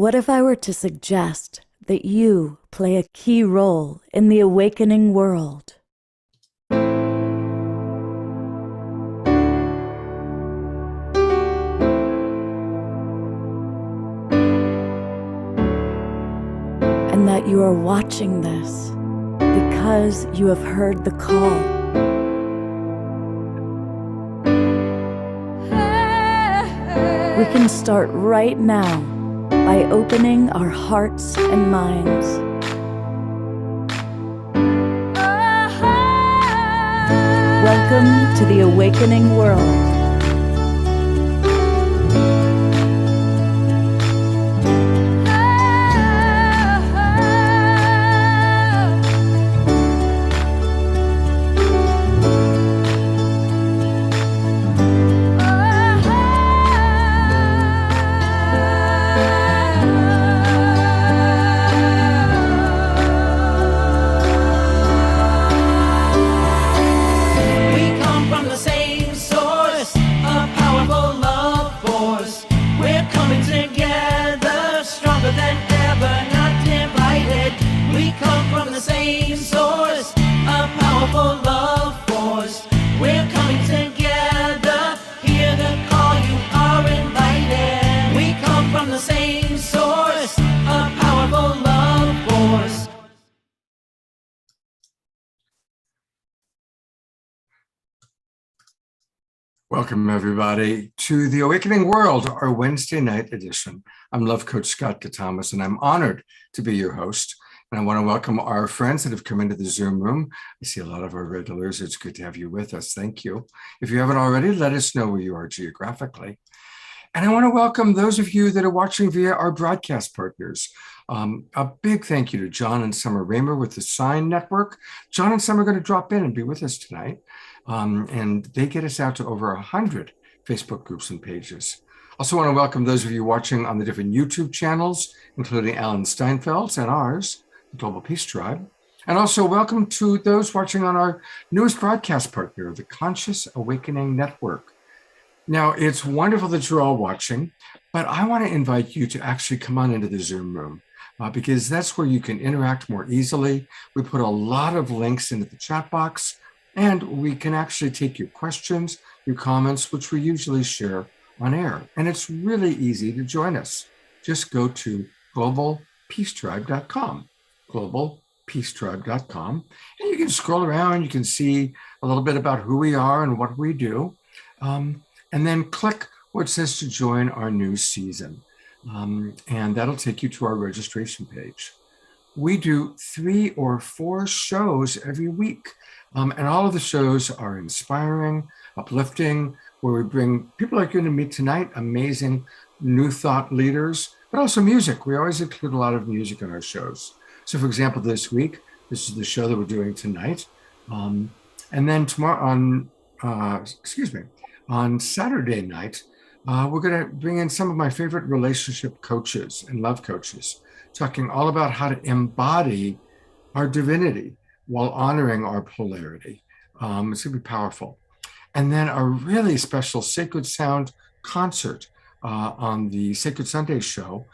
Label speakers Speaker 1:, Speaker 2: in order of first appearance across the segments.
Speaker 1: What if I were to suggest that you play a key role in the awakening world? And that you are watching this because you have heard the call. We can start right now by opening our hearts and minds. Welcome to the awakening world.
Speaker 2: Welcome, everybody, to the Awakening World, our Wednesday night edition. I'm Love Coach Scott Thomas, and I'm honored to be your host. And I want to welcome our friends that have come into the Zoom room. I see a lot of our regulars. It's good to have you with us. Thank you. If you haven't already, let us know where you are geographically. And I want to welcome those of you that are watching via our broadcast partners. A big thank you to John and Summer Raymer with the Sign Network. John and Summer are going to drop in and be with us tonight. And they get us out to over 100 Facebook groups and pages. Also want to welcome those of you watching on the different YouTube channels, including Alan Steinfeld's and ours, the Global Peace Tribe. And also welcome to those watching on our newest broadcast partner, the Conscious Awakening Network. Now, it's wonderful that you're all watching, but I want to invite you to actually come on into the Zoom room because that's where you can interact more easily. We put a lot of links into the chat box, and we can actually take your questions, your comments, which we usually share on air. And it's really easy to join us. Just go to globalpeacetribe.com, globalpeacetribe.com, and you can scroll around. You can see a little bit about who we are and what we do. And then click where it says to join our new season. And that'll take you to our registration page. We do 3 or 4 shows every week. And all of the shows are inspiring, uplifting, where we bring people like you to meet tonight, amazing new thought leaders, but also music. We always include a lot of music in our shows. So for example, this week, this is the show that we're doing tonight. And then tomorrow on Saturday night, we're going to bring in some of my favorite relationship coaches and love coaches, talking all about how to embody our divinity while honoring our polarity. It's going to be powerful. And then a really special Sacred Sound concert on the Sacred Sunday show.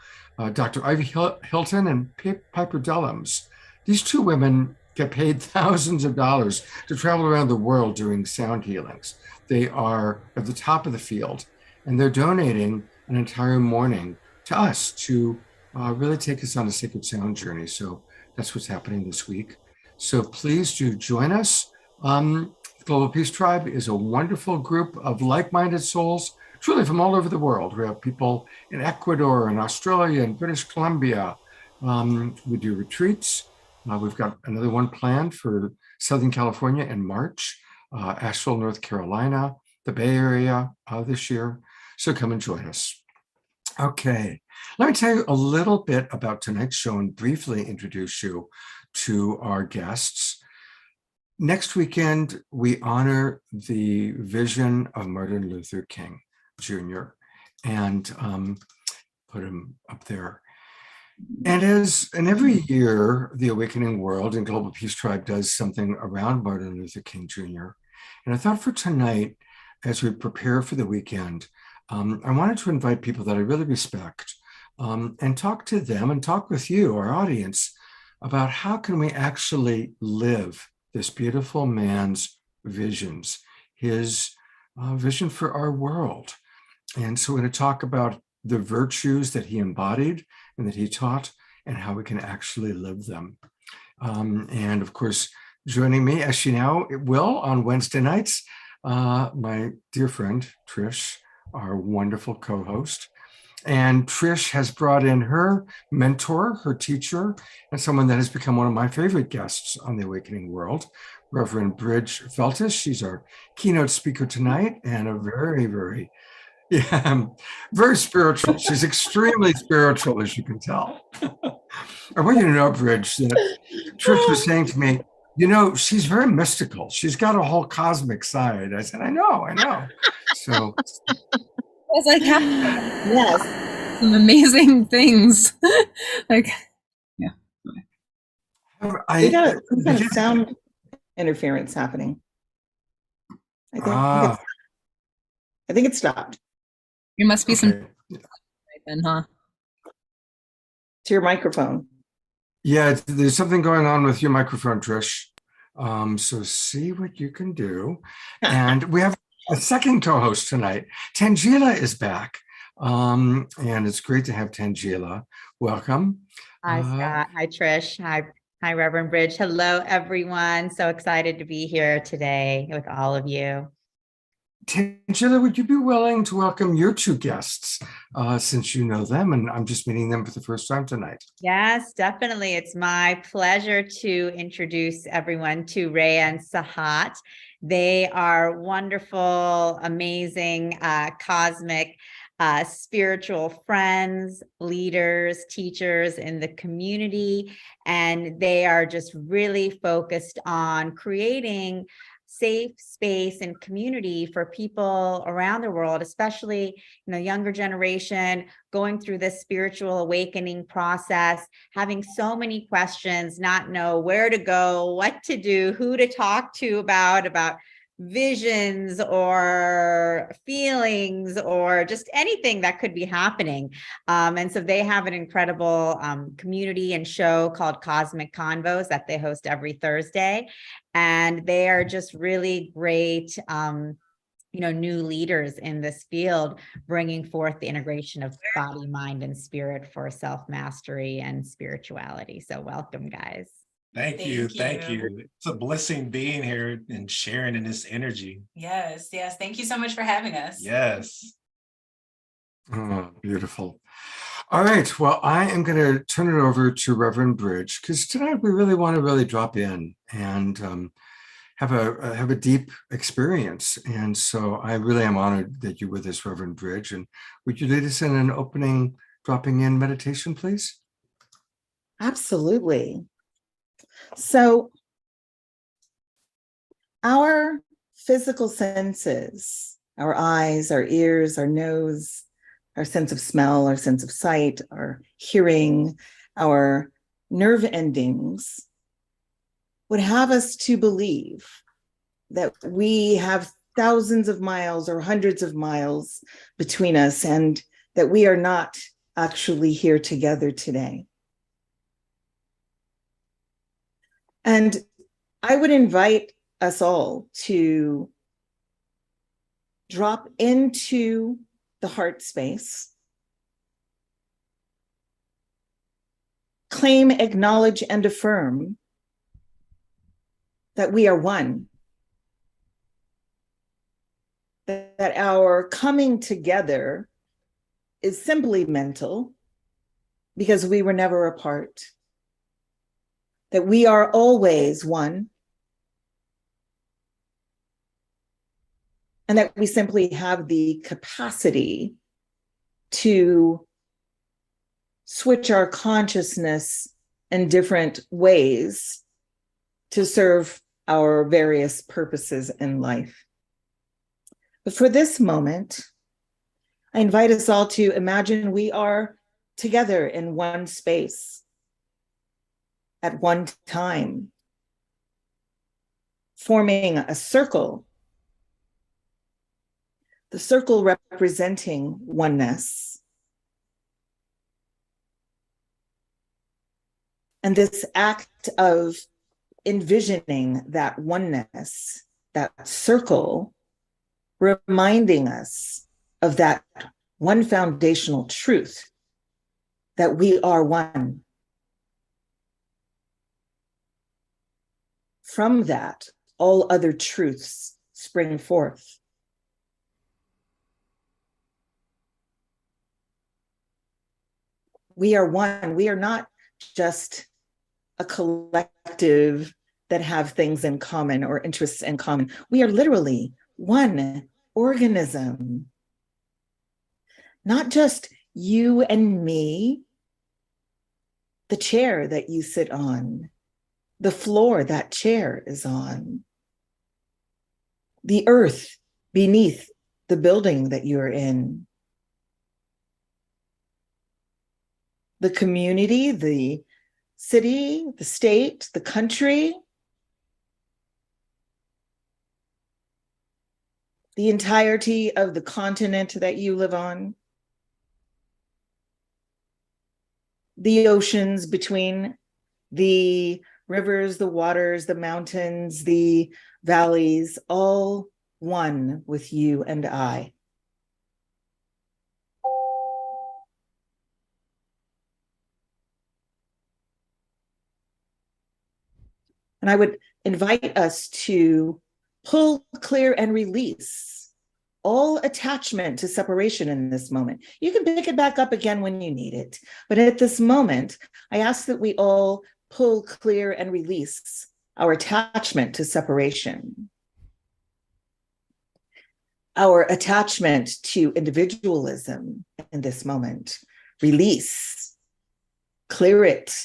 Speaker 2: Dr. Ivy Hilton and Piper Dellums. These 2 women get paid thousands of dollars to travel around the world doing sound healings. They are at the top of the field, and they're donating an entire morning to us to really take us on a Sacred Sound journey. So that's what's happening this week. So please do join us. The Global Peace Tribe is a wonderful group of like-minded souls, truly from all over the world. We have people in Ecuador and Australia and British Columbia. We do retreats. We've got another one planned for Southern California in March, Asheville, North Carolina, the Bay Area this year. So come and join us. Okay, let me tell you a little bit about tonight's show and briefly introduce you to our guests. Next weekend, we honor the vision of Martin Luther King Jr. and put him up there. And every year, the Awakening World and Global Peace Tribe does something around Martin Luther King Jr. And I thought for tonight, as we prepare for the weekend, I wanted to invite people that I really respect, and talk to them and talk with you, our audience, about how can we actually live this beautiful man's visions, his vision for our world. And so we're going to talk about the virtues that he embodied and that he taught and how we can actually live them. And of course, joining me, as she now will on Wednesday nights, my dear friend, Trish, our wonderful co-host. And Trish has brought in her mentor, her teacher, and someone that has become one of my favorite guests on the Awakening World, Reverend Bridge Feltis. She's our keynote speaker tonight and a very, very, yeah, very spiritual. She's extremely spiritual, as you can tell. I want you to know, Bridge, that Trish was saying to me, she's very mystical. She's got a whole cosmic side. I said, I know. So
Speaker 3: I was like, yes, some amazing things. Like, yeah.
Speaker 4: We got some kind of sound interference happening. I think it stopped.
Speaker 3: There must be some right then, huh?
Speaker 4: To your microphone.
Speaker 2: Yeah, there's something going on with your microphone, Trish. So see what you can do. And we have a second co-host tonight. Tangela is back. And it's great to have Tangela. Welcome.
Speaker 5: Hi, Scott. Hi, Trish. Hi, Reverend Bridge. Hello, everyone. So excited to be here today with all of you.
Speaker 2: Tangela, would you be willing to welcome your two guests, since you know them and I'm just meeting them for the first time tonight?
Speaker 5: Yes, definitely. It's my pleasure to introduce everyone to Ray and Sahat. They are wonderful, amazing, cosmic, spiritual friends, leaders, teachers in the community, and they are just really focused on creating safe space and community for people around the world, especially younger generation going through this spiritual awakening process, having so many questions, not know where to go, what to do, who to talk to about visions or feelings or just anything that could be happening. And so they have an incredible community and show called Cosmic Convos that they host every Thursday. And they are just really great, new leaders in this field, bringing forth the integration of body, mind, and spirit for self-mastery and spirituality. So welcome, guys.
Speaker 6: Thank you. It's a blessing being here and sharing in this energy.
Speaker 7: Yes. Thank you so much for having us.
Speaker 6: Yes.
Speaker 2: Oh, beautiful. All right. Well, I am going to turn it over to Reverend Bridge, because tonight we really want to drop in and have a deep experience. And so I really am honored that you're with us, Reverend Bridge. And would you lead us in an opening, dropping in meditation, please?
Speaker 4: Absolutely. So our physical senses, our eyes, our ears, our nose, our sense of smell, our sense of sight, our hearing, our nerve endings would have us to believe that we have thousands of miles or hundreds of miles between us and that we are not actually here together today. And I would invite us all to drop into the heart space, claim, acknowledge, and affirm that we are one, that our coming together is simply mental because we were never apart, that we are always one, and that we simply have the capacity to switch our consciousness in different ways to serve our various purposes in life. But for this moment, I invite us all to imagine we are together in one space at one time, forming a circle, the circle representing oneness, And this act of envisioning that oneness, that circle, reminding us of that one foundational truth, that we are one. From that, all other truths spring forth. We are one. We are not just a collective that have things in common or interests in common. We are literally one organism. Not just you and me, the chair that you sit on, the floor that chair is on, the earth beneath the building that you're in, the community, the city, the state, the country, the entirety of the continent that you live on, the oceans between, the rivers, the waters, the mountains, the valleys, all one with you and I. And I would invite us to pull, clear, and release all attachment to separation in this moment. You can pick it back up again when you need it. But at this moment, I ask that we all pull, clear, and release our attachment to separation, our attachment to individualism in this moment. Release, clear it,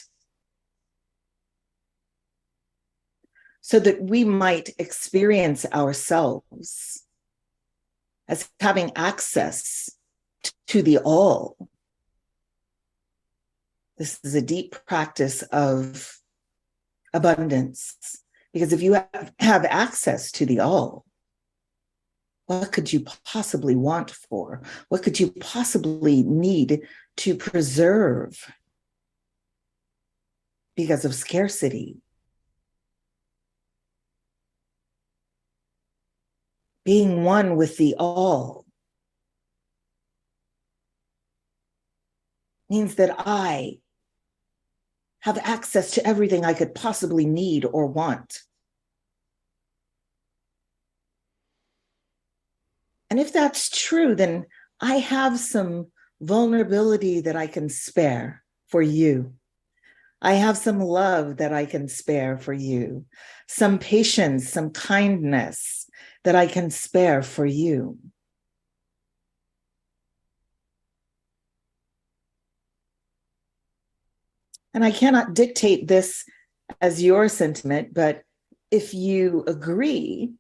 Speaker 4: so that we might experience ourselves as having access to the all. This is a deep practice of abundance, because if you have access to the all, what could you possibly want for? What could you possibly need to preserve because of scarcity? Being one with the all means that I have access to everything I could possibly need or want. And if that's true, then I have some vulnerability that I can spare for you. I have some love that I can spare for you, some patience, some kindness that I can spare for you. And I cannot dictate this as your sentiment, but if you agree,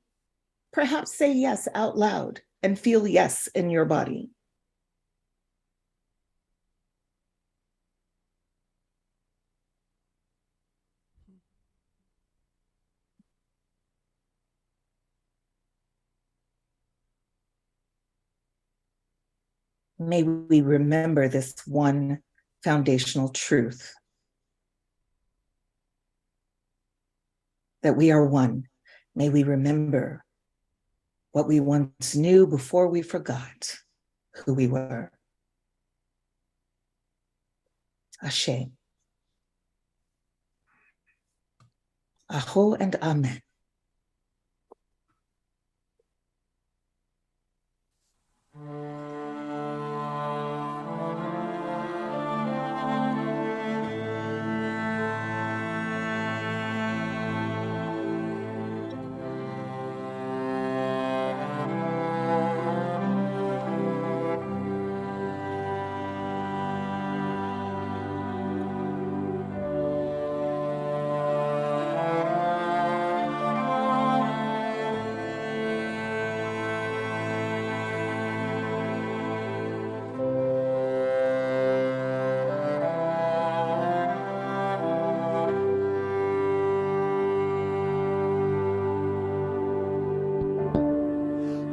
Speaker 4: perhaps say yes out loud and feel yes in your body. May we remember this one foundational truth, that we are one. May we remember what we once knew before we forgot who we were. Ashe. Aho and Amen.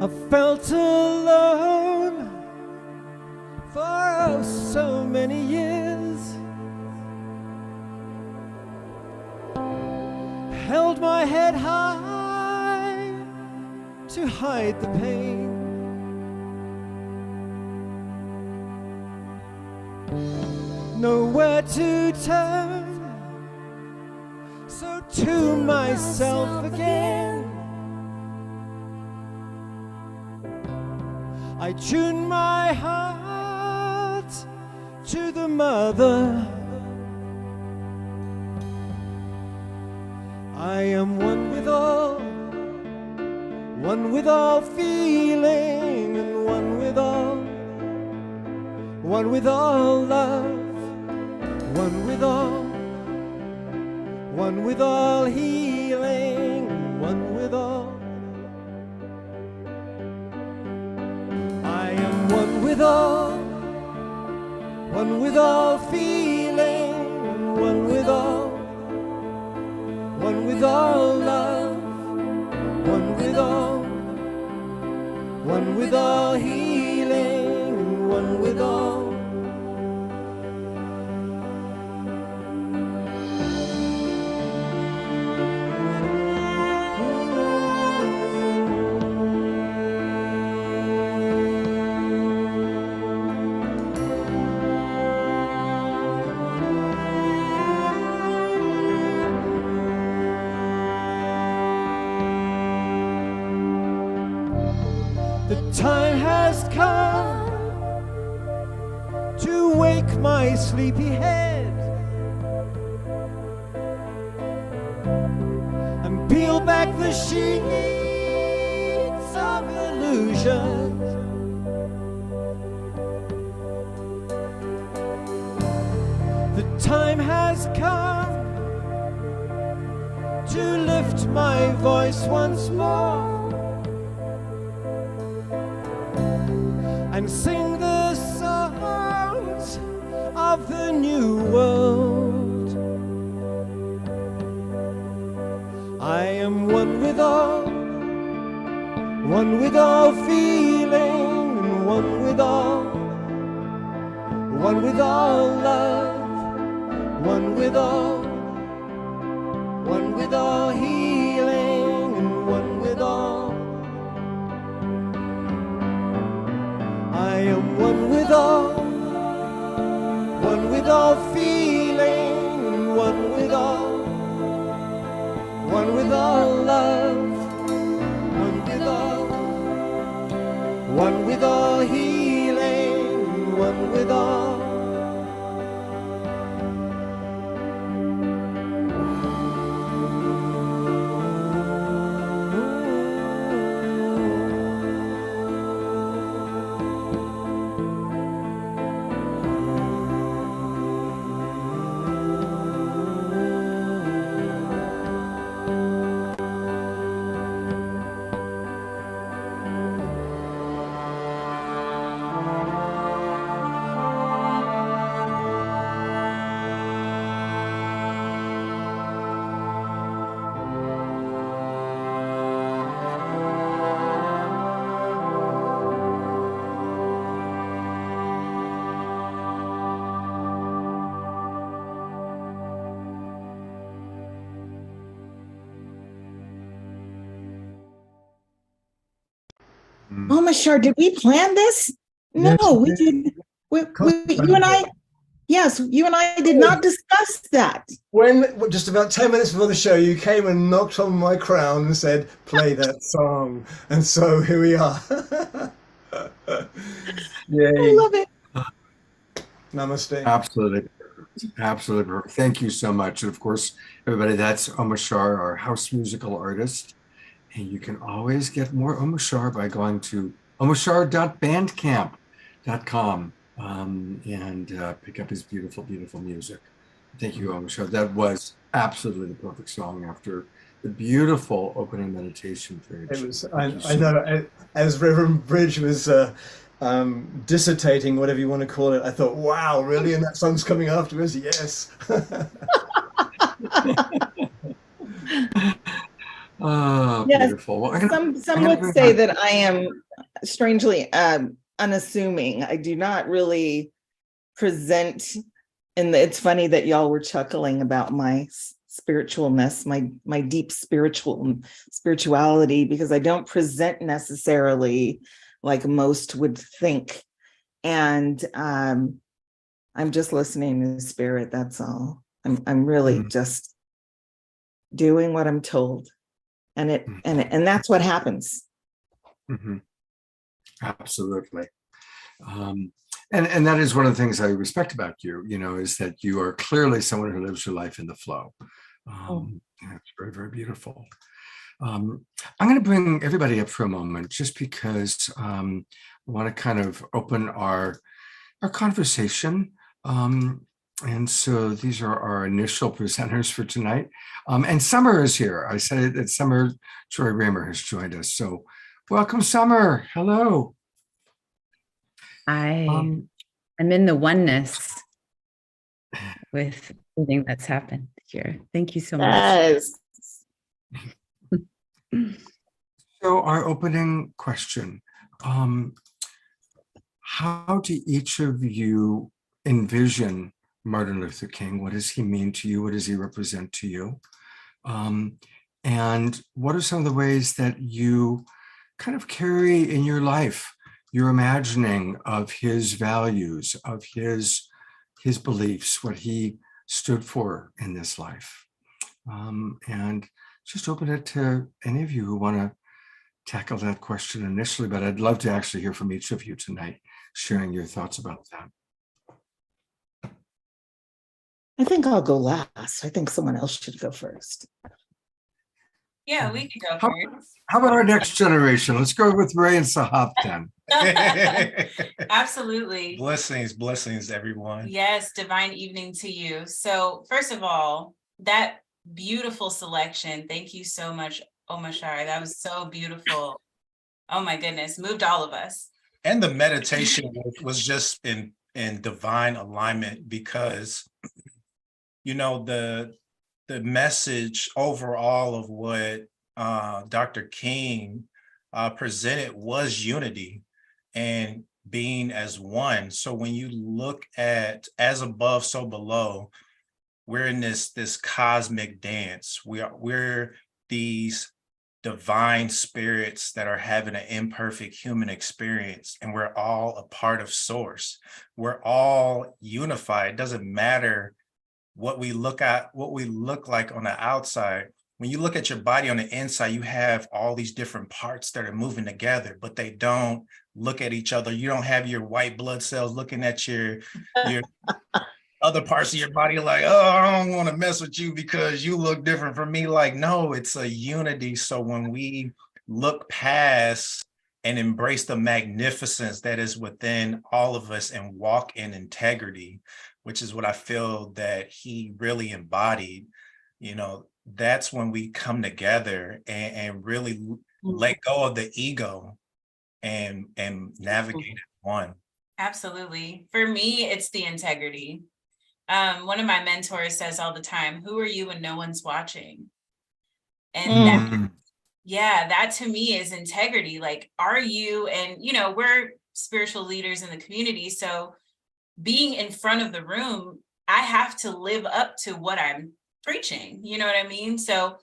Speaker 8: I felt alone for oh so many years. lift my head high to hide the pain. Nowhere to turn, so to myself again I tune my heart to the mother. I am one with all feeling, and one with all love, one with all healing, one with all. I am one with all feeling, one with all love, one with all healing, one with all. The time has come to wake my sleepy head and peel back the sheets of illusion. The time has come to lift my voice once more and sing the songs of the new world. I am one with all feeling, and one with all love, one with all healing, and one with all. I am one with all feeling, and one with all love, one with all healing, and one with all.
Speaker 4: Oh, Mashar, did we plan this? No,
Speaker 2: Yes,
Speaker 4: we didn't. You and I, yes, you and I did not discuss that.
Speaker 9: When just about 10 minutes before the show, you came and knocked on my crown and said, "Play that song," and so here we are. Yay!
Speaker 4: I love it.
Speaker 9: Namaste.
Speaker 2: Absolutely. Absolutely. Thank you so much. And of course, everybody, that's Omashar, our house musical artist. And you can always get more Omashar by going to omashar.bandcamp.com and pick up his beautiful, beautiful music. Thank you, Omashar. That was absolutely the perfect song after the beautiful opening meditation.
Speaker 9: It was, I know, as Reverend Bridge was dissertating, whatever you want to call it, I thought, wow, really? And that song's coming afterwards? Yes.
Speaker 2: Oh,
Speaker 4: Yes,
Speaker 2: beautiful. Well,
Speaker 4: some would say that I am strangely unassuming. I do not really present, and it's funny that y'all were chuckling about my spiritualness, my deep spirituality, because I don't present necessarily like most would think. And I'm just listening to the spirit. That's all. I'm really just doing what I'm told. And that's what happens.
Speaker 2: Absolutely. And that is one of the things I respect about you, is that you are clearly someone who lives your life in the flow. It's very, very beautiful. I'm going to bring everybody up for a moment just because I want to kind of open our conversation. And so these are our initial presenters for tonight. And Summer is here. I said that Summer Joy Raymer has joined us. So welcome, Summer. Hello.
Speaker 10: I'm in the oneness with everything that's happened here. Thank you so much.
Speaker 4: Yes.
Speaker 2: So our opening question, how do each of you envision Martin Luther King? What does he mean to you? What does he represent to you? And what are some of the ways that you kind of carry in your life your imagining of his values, of his beliefs, what he stood for in this life? And just open it to any of you who want to tackle that question initially, but I'd love to actually hear from each of you tonight, sharing your thoughts about that.
Speaker 4: I think I'll go last. I think someone else should go first.
Speaker 7: Yeah, we can go first.
Speaker 2: How about our next generation? Let's go with Ray and Sahab then.
Speaker 7: Absolutely.
Speaker 6: Blessings, everyone.
Speaker 7: Yes, divine evening to you. So first of all, that beautiful selection. Thank you so much, Omashar. That was so beautiful. Oh my goodness, moved all of us.
Speaker 6: And the meditation was just in divine alignment because, the message overall of what Dr. King presented was unity and being as one. So when you look at as above, so below, we're in this cosmic dance. We're these divine spirits that are having an imperfect human experience, and we're all a part of source. We're all unified. It doesn't matter what we look like on the outside. When you look at your body on the inside, you have all these different parts that are moving together, but they don't look at each other. You don't have your white blood cells looking at your other parts of your body like, oh, I don't want to mess with you because you look different from me. Like, no, it's a unity. So when we look past and embrace the magnificence that is within all of us and walk in integrity, which is what I feel that he really embodied, that's when we come together and really let go of the ego and navigate as one.
Speaker 7: Absolutely. For me, it's the integrity. One of my mentors says all the time, who are you when no one's watching? And that to me is integrity. Like, are you, and we're spiritual leaders in the community. So being in front of the room, I have to live up to what I'm preaching. You know what I mean? So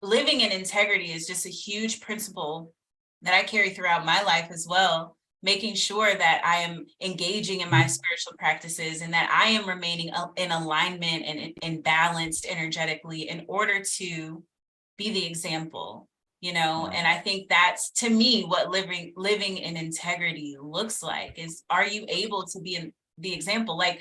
Speaker 7: living in integrity is just a huge principle that I carry throughout my life as well, making sure that I am engaging in my spiritual practices and that I am remaining in alignment and balanced energetically in order to be the example, and I think that's, to me, what living in integrity looks like is, are you able to be the example? Like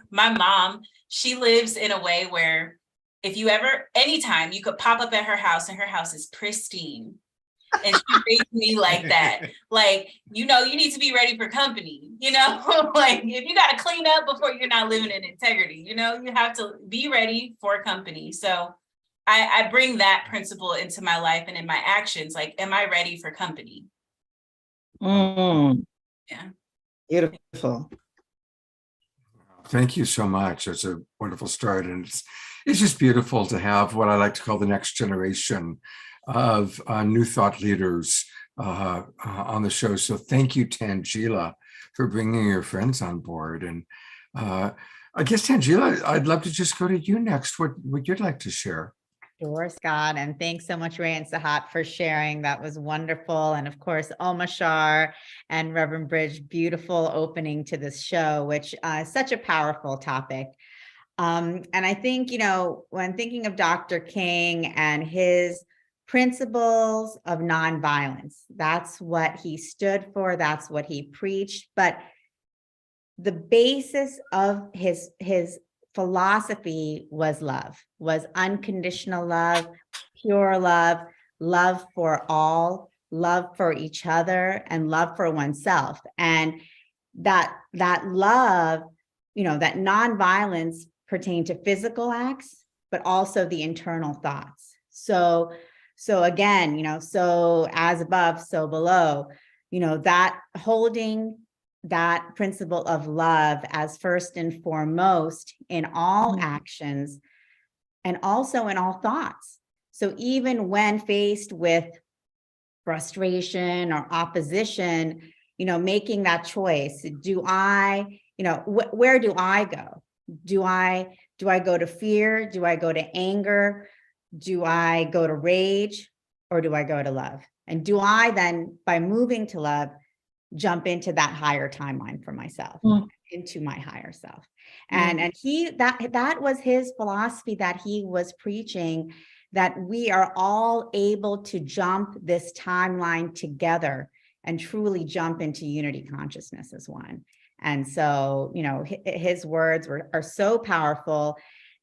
Speaker 7: my mom, she lives in a way where anytime you could pop up at her house and her house is pristine. And she raised me like that. Like, you need to be ready for company, like if you got to clean up before you're not living in integrity, you have to be ready for company. So I bring that principle into my life and in my actions. Like, am I ready for company?
Speaker 4: Yeah. Beautiful.
Speaker 2: Thank you so much. That's a wonderful start. And it's just beautiful to have what I like to call the next generation of new thought leaders on the show. So thank you, Tangela, for bringing your friends on board. And I guess, Tangela, I'd love to just go to you next. What you'd like to share?
Speaker 5: Sure, Scott. And thanks so much, Ray and Sahat, for sharing. That was wonderful. And of course, Omashar and Reverend Bridge, beautiful opening to this show, which is such a powerful topic. And I think, when thinking of Dr. King and his principles of nonviolence, that's what he stood for, that's what he preached. But the basis of his philosophy was love, was unconditional love, pure love, love for all, love for each other, and love for oneself. And that love, that nonviolence pertained to physical acts, but also the internal thoughts. So again, so as above, so below, that holding that principle of love as first and foremost in all actions and also in all thoughts. So even when faced with frustration or opposition, making that choice, do I, where do I go? Do I go to fear? Do I go to anger? Do I go to rage? Or do I go to love? And do I then, by moving to love, jump into that higher timeline for myself, into my higher self? And he, that was his philosophy that he was preaching, that we are all able to jump this timeline together and truly jump into unity consciousness as one. And so, his words are so powerful,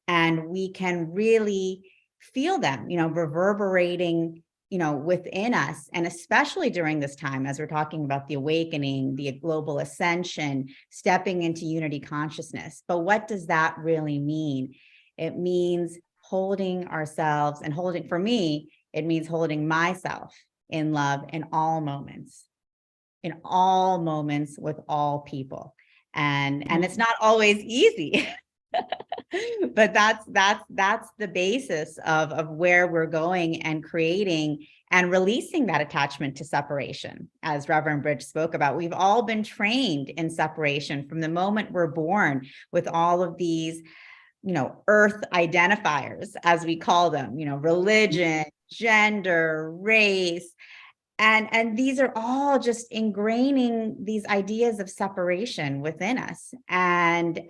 Speaker 5: and we can really feel them, reverberating, within us. And especially during this time, as we're talking about the awakening, the global ascension, stepping into unity consciousness. But what does that really mean? It means holding ourselves, and for me, it means holding myself in love in all moments with all people. And it's not always easy. But that's the basis of where we're going, and creating and releasing that attachment to separation. As Reverend Bridge spoke about, we've all been trained in separation from the moment we're born, with all of these, earth identifiers, as we call them, religion, gender, race. And these are all just ingraining these ideas of separation within us. And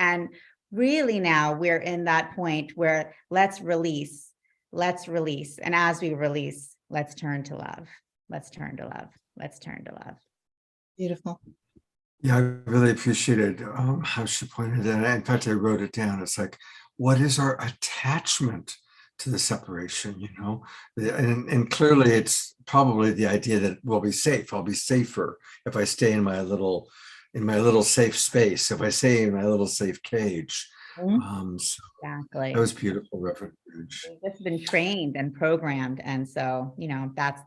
Speaker 5: really now we're in that point where let's release. And as we release, let's turn to love. Let's turn to love.
Speaker 4: Beautiful.
Speaker 2: Yeah, I really appreciated how she pointed it out. In fact, I wrote it down. It's like, what is our attachment to the separation, And clearly it's probably the idea that we'll be safe. I'll be safer if I stay in my little safe space, if I stay in my little safe cage. So
Speaker 5: Exactly.
Speaker 2: that was beautiful, Reverend Bridge.
Speaker 5: We've just been trained and programmed. And so, that's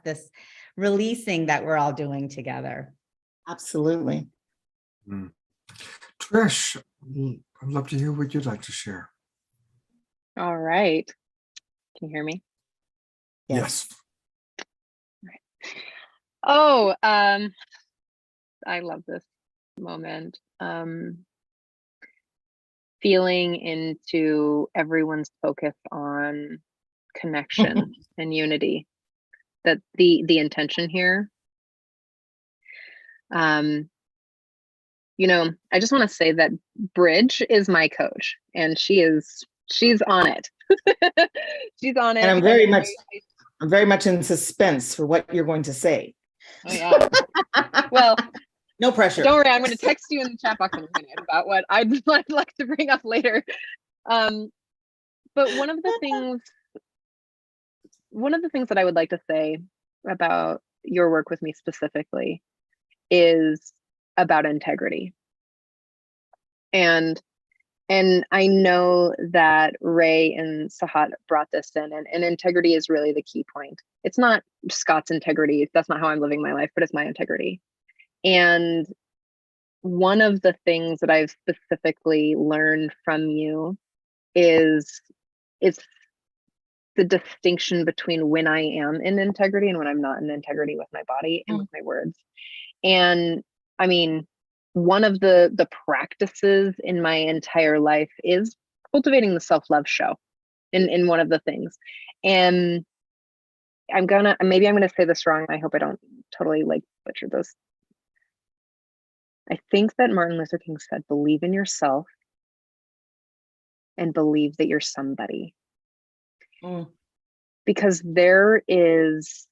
Speaker 5: this releasing that we're all doing together.
Speaker 4: Absolutely.
Speaker 2: Trish, I'd love to hear what you'd like to share.
Speaker 11: All right. Can you hear me?
Speaker 2: Yes.
Speaker 11: Right. Oh, I love this moment. Feeling into everyone's focus on connection and unity. That the intention here. I just want to say that Bridge is my coach, and she's on it. She's on it.
Speaker 4: And I'm very much in suspense for what you're going to say.
Speaker 11: Oh yeah. Well,
Speaker 4: no pressure.
Speaker 11: Don't worry, I'm going to text you in the chat box in a minute about what I'd like to bring up later. But one of the things that I would like to say about your work with me specifically is about integrity. And I know that Ray and Sahat brought this in, and integrity is really the key point. It's not Scott's integrity. That's not how I'm living my life, but it's my integrity. And one of the things that I've specifically learned from you is it's the distinction between when I am in integrity and when I'm not in integrity with my body and with my words. And I mean, one of the practices in my entire life is cultivating the self-love show in one of the things. And maybe I'm gonna say this wrong. I hope I don't totally like butcher this. I think that Martin Luther King said, believe in yourself and believe that you're somebody. Because there is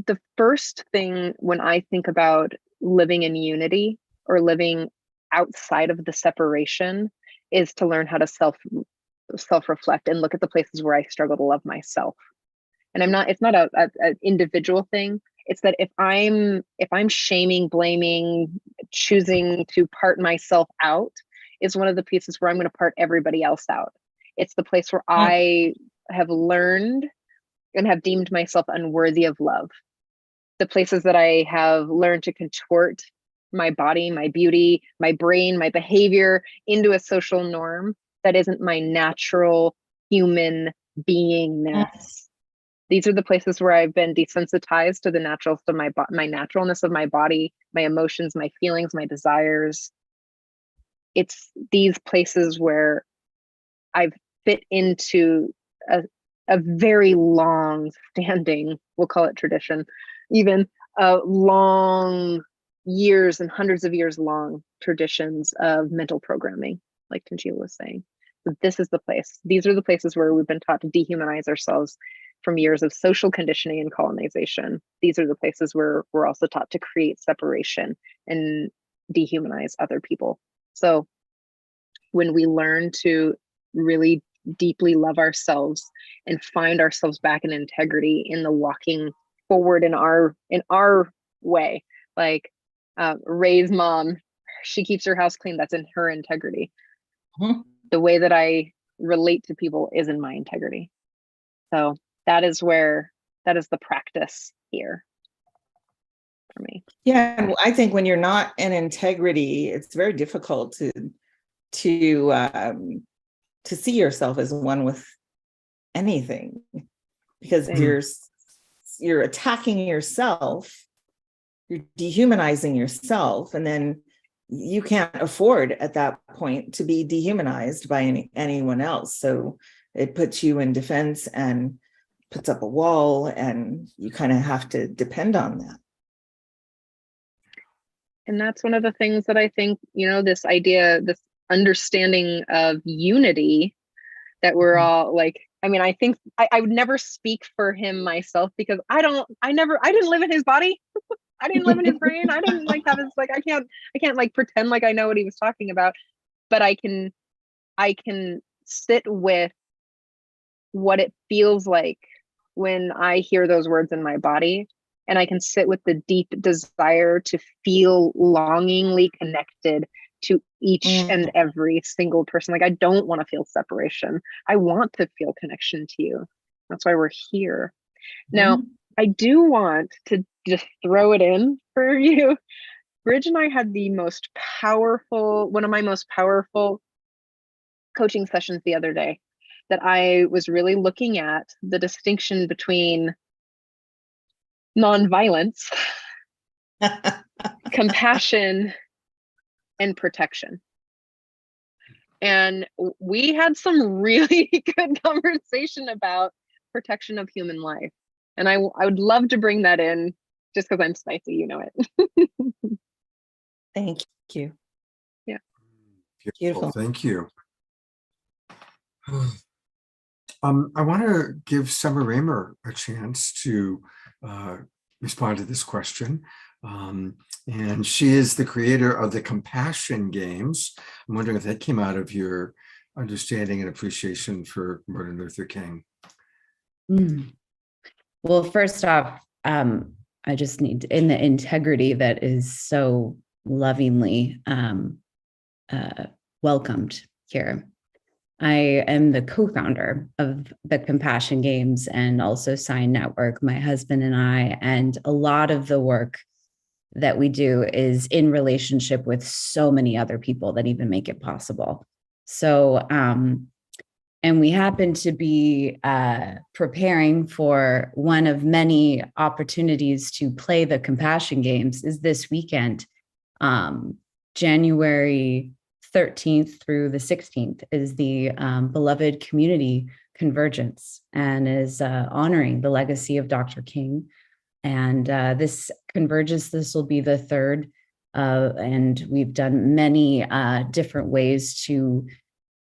Speaker 11: the first thing when I think about living in unity or living outside of the separation is to learn how to self-reflect and look at the places where I struggle to love myself. And it's not an individual thing. It's that if I'm shaming, blaming, choosing to part myself out, is one of the pieces where I'm going to part everybody else out. It's the place where I have learned and have deemed myself unworthy of love. The places that I have learned to contort my body, my beauty, my brain, my behavior into a social norm that isn't my natural human beingness. These are the places where I've been desensitized to the naturalness of my naturalness of my body, my emotions, my feelings, my desires. It's these places where I've fit into a very long standing, we'll call it tradition, even long years and hundreds of years long traditions of mental programming, like Conchita was saying. But this is the place. These are the places where we've been taught to dehumanize ourselves from years of social conditioning and colonization. These are the places where we're also taught to create separation and dehumanize other people. So when we learn to really deeply love ourselves and find ourselves back in integrity in the walking forward in our way, like Ray's mom, she keeps her house clean. That's in her integrity. The way that I relate to people is in my integrity. So that is the practice here for me.
Speaker 4: Yeah, and I think when you're not in integrity, it's very difficult to see yourself as one with anything, because you're attacking yourself, you're dehumanizing yourself, and then you can't afford at that point to be dehumanized by anyone else. So it puts you in defense and puts up a wall, and you kind of have to depend on that.
Speaker 11: And that's one of the things that I think, this idea, this understanding of unity that we're all like, I think I would never speak for him myself, because I didn't live in his body. I didn't live in his brain. I didn't have his, I can't like pretend like I know what he was talking about, but I can sit with what it feels like when I hear those words in my body, and I can sit with the deep desire to feel longingly connected to each and every single person. Like, I don't want to feel separation. I want to feel connection to you. That's why we're here. Now, I do want to just throw it in for you. Bridge and I had one of my most powerful coaching sessions the other day, that I was really looking at the distinction between nonviolence, compassion, and protection. And we had some really good conversation about protection of human life. And I would love to bring that in, just because I'm spicy, you know it.
Speaker 4: Thank you.
Speaker 11: Yeah.
Speaker 2: Beautiful. Thank you. I want to give Summer Raymer a chance to respond to this question. And she is the creator of the Compassion Games. I'm wondering if that came out of your understanding and appreciation for Martin Luther King.
Speaker 10: Well, first off, I just need, in the integrity that is so lovingly welcomed here. I am the co-founder of the Compassion Games and also Sign Network, my husband and I, and a lot of the work that we do is in relationship with so many other people that even make it possible. So, and we happen to be preparing for one of many opportunities to play the Compassion Games is this weekend January 13th through the 16th is the Beloved Community Convergence, and is honoring the legacy of Dr. King. And this convergence, this will be the third, and we've done many different ways to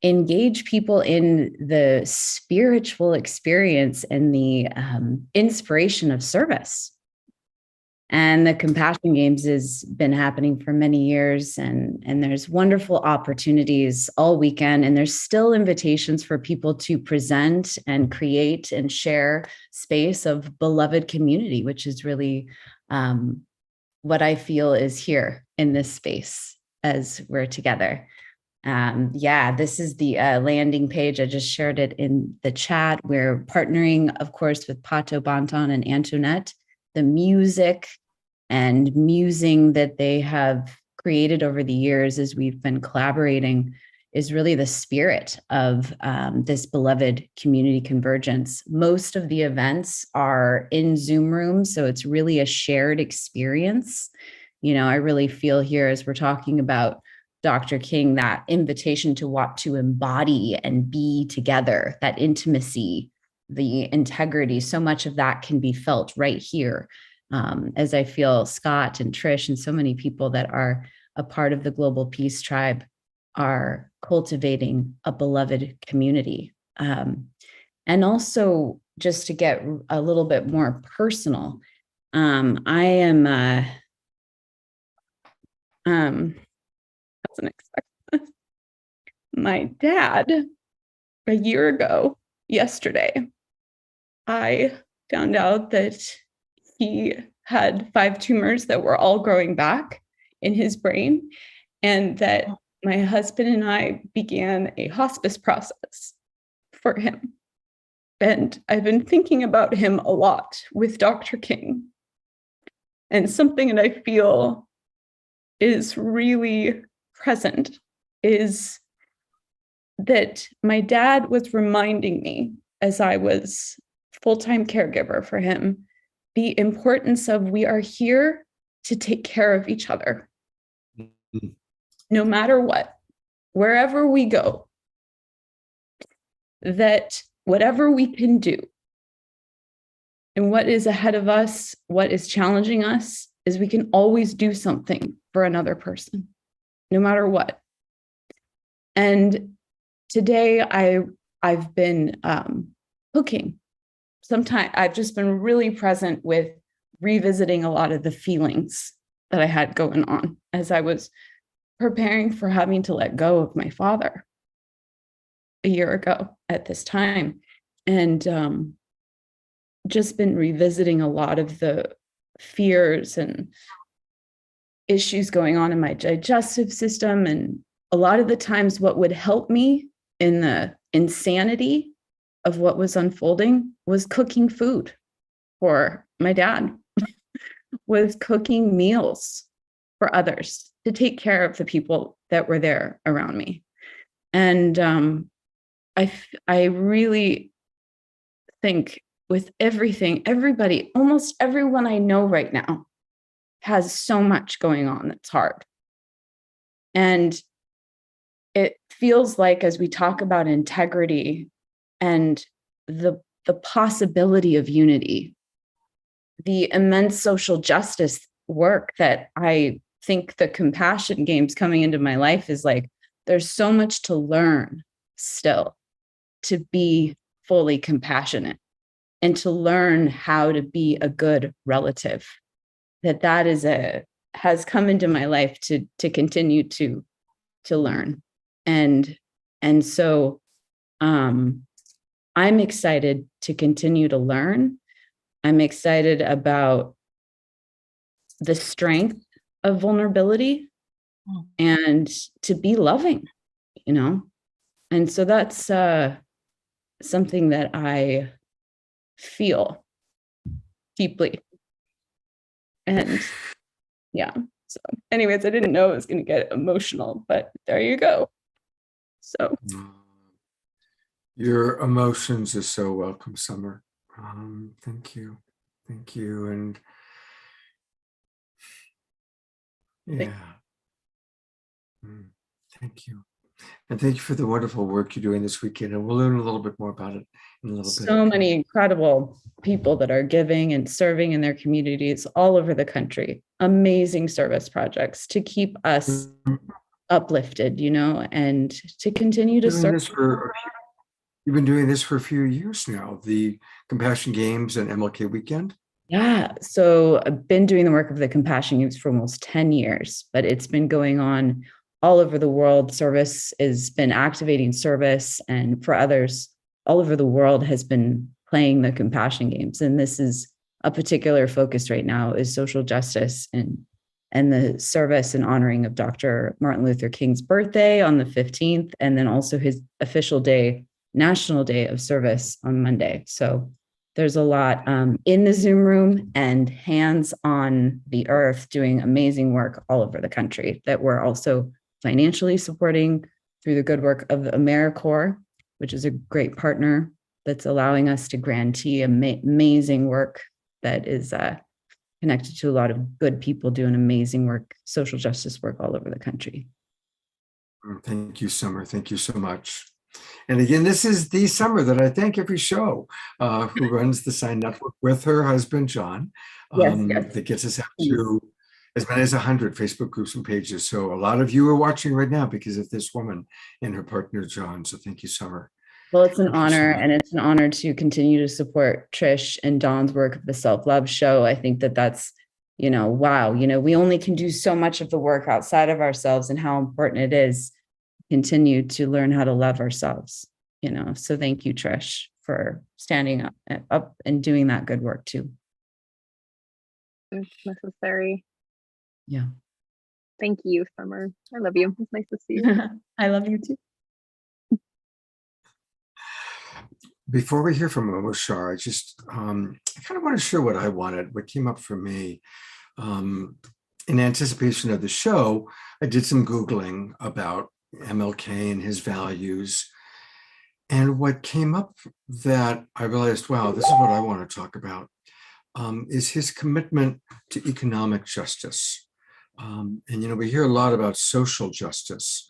Speaker 10: engage people in the spiritual experience and the inspiration of service. And the Compassion Games has been happening for many years, and there's wonderful opportunities all weekend, and there's still invitations for people to present and create and share space of beloved community, which is really what I feel is here in this space as we're together. This is the landing page. I just shared it in the chat. We're partnering, of course, with Pato Banton and Antoinette. The music and musing that they have created over the years as we've been collaborating is really the spirit of this beloved community convergence. Most of the events are in Zoom rooms, so it's really a shared experience. You know, I really feel here as we're talking about Dr. King, that invitation to want to embody and be together, that intimacy, the integrity, so much of that can be felt right here. As I feel Scott and Trish and so many people that are a part of the Global Peace Tribe are cultivating a beloved community. And also, just to get a little bit more personal, I am, wasn't expecting this. My dad, a year ago, yesterday, I found out that he had 5 tumors that were all growing back in his brain, and that my husband and I began a hospice process for him. And I've been thinking about him a lot with Dr. King. And something that I feel is really present is that my dad was reminding me, as I was full-time caregiver for him, the importance of we are here to take care of each other. No matter what, wherever we go, that whatever we can do and what is ahead of us, what is challenging us, is we can always do something for another person, no matter what. And today I've been cooking. Sometimes I've just been really present with revisiting a lot of the feelings that I had going on as I was preparing for having to let go of my father a year ago at this time. And just been revisiting a lot of the fears and issues going on in my digestive system. And a lot of the times what would help me in the insanity of what was unfolding was cooking food for my dad, was cooking meals for others to take care of the people that were there around me. And I really think with everything, everybody, almost everyone I know right now has so much going on that's hard. And it feels like as we talk about integrity and the possibility of unity, the immense social justice work that I think the Compassion Games coming into my life is like, there's so much to learn still to be fully compassionate and to learn how to be a good relative. That is has come into my life to continue to learn. And so I'm excited to continue to learn. I'm excited about the strength of vulnerability and to be loving, you know? And so that's something that I feel deeply. And yeah, so anyways, I didn't know it was going to get emotional, but there you go. So
Speaker 2: your emotions are so welcome, Summer. Thank you. And Yeah. Thank you. And thank you for the wonderful work you're doing this weekend. And we'll learn a little bit more about it in a little bit.
Speaker 10: So many incredible people that are giving and serving in their communities all over the country. Amazing service projects to keep us uplifted, and to continue to serve.
Speaker 2: You've been doing this for a few years now, the Compassion Games and MLK Weekend.
Speaker 10: Yeah. So I've been doing the work of the Compassion Games for almost 10 years, but it's been going on all over the world. Service has been activating service, and for others all over the world has been playing the Compassion Games. And this is a particular focus right now is social justice and the service and honoring of Dr. Martin Luther King's birthday on the 15th, and then also his official day, National Day of Service on Monday. So there's a lot in the Zoom room and hands on the earth doing amazing work all over the country that we're also financially supporting through the good work of AmeriCorps, which is a great partner that's allowing us to grantee amazing work that is connected to a lot of good people doing amazing work, social justice work all over the country.
Speaker 2: Thank you, Summer. Thank you so much. And again, this is the Summer that I thank every show who runs the Sign Network with her husband, John, that gets us out to as many as 100 Facebook groups and pages. So a lot of you are watching right now because of this woman and her partner, John. So thank you, Summer.
Speaker 10: Well, it's an honor, and it's an honor to continue to support Trish and Dawn's work of the Self-Love Show. I think that that's, wow, we only can do so much of the work outside of ourselves, and how important it is to continue to learn how to love ourselves, So thank you, Trish, for standing up and doing that good work too.
Speaker 11: It's necessary.
Speaker 10: Yeah.
Speaker 11: Thank you, Summer. I love you. It's nice to see you.
Speaker 10: I love you too.
Speaker 2: Before we hear from Omoshar, I kind of want to share what came up for me. In anticipation of the show, I did some Googling about MLK and his values. And what came up that I realized, wow, this is what I want to talk about, is his commitment to economic justice. And, we hear a lot about social justice,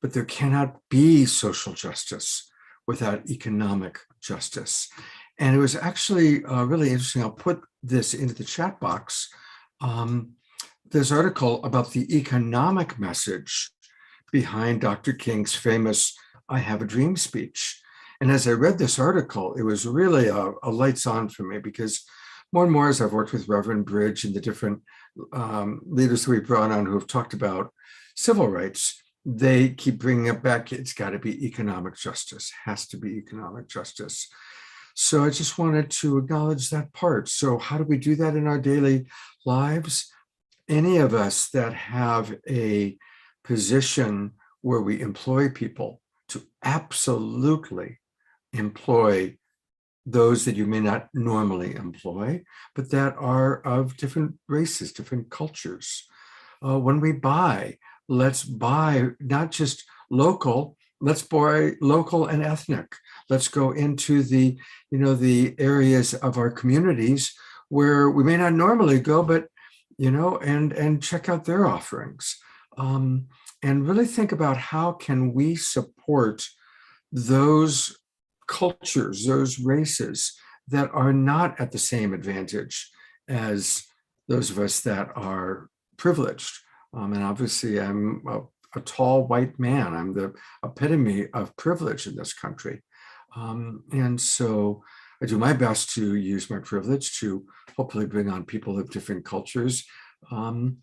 Speaker 2: but there cannot be social justice without economic justice. And it was actually really interesting. I'll put this into the chat box. This article about the economic message behind Dr. King's famous I Have a Dream speech. And as I read this article, it was really a lights on for me, because more and more as I've worked with Reverend Bridge and the different leaders that we brought on who have talked about civil rights, they keep bringing it back. It's got to be economic justice, has to be economic justice. So I just wanted to acknowledge that part. So how do we do that in our daily lives? Any of us that have a position where we employ people, to absolutely employ those that you may not normally employ, but that are of different races, different cultures. When we buy, let's buy not just local, let's buy local and ethnic. Let's go into the areas of our communities where we may not normally go, but, and check out their offerings. And really think about how can we support those cultures, those races that are not at the same advantage as those of us that are privileged. And obviously I'm a tall white man. I'm the epitome of privilege in this country. And so I do my best to use my privilege to hopefully bring on people of different cultures. And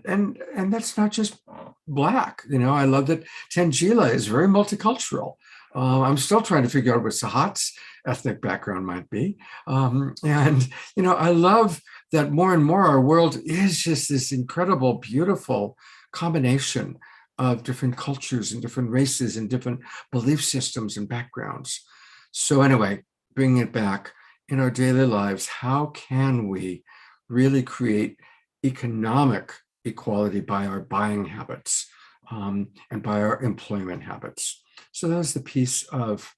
Speaker 2: that's not just Black. I love that Tangela is very multicultural. I'm still trying to figure out what Sahat's ethnic background might be. I love that more and more our world is just this incredible, beautiful combination of different cultures and different races and different belief systems and backgrounds. So anyway, bringing it back in our daily lives, how can we really create economic equality by our buying habits and by our employment habits? So that's the piece of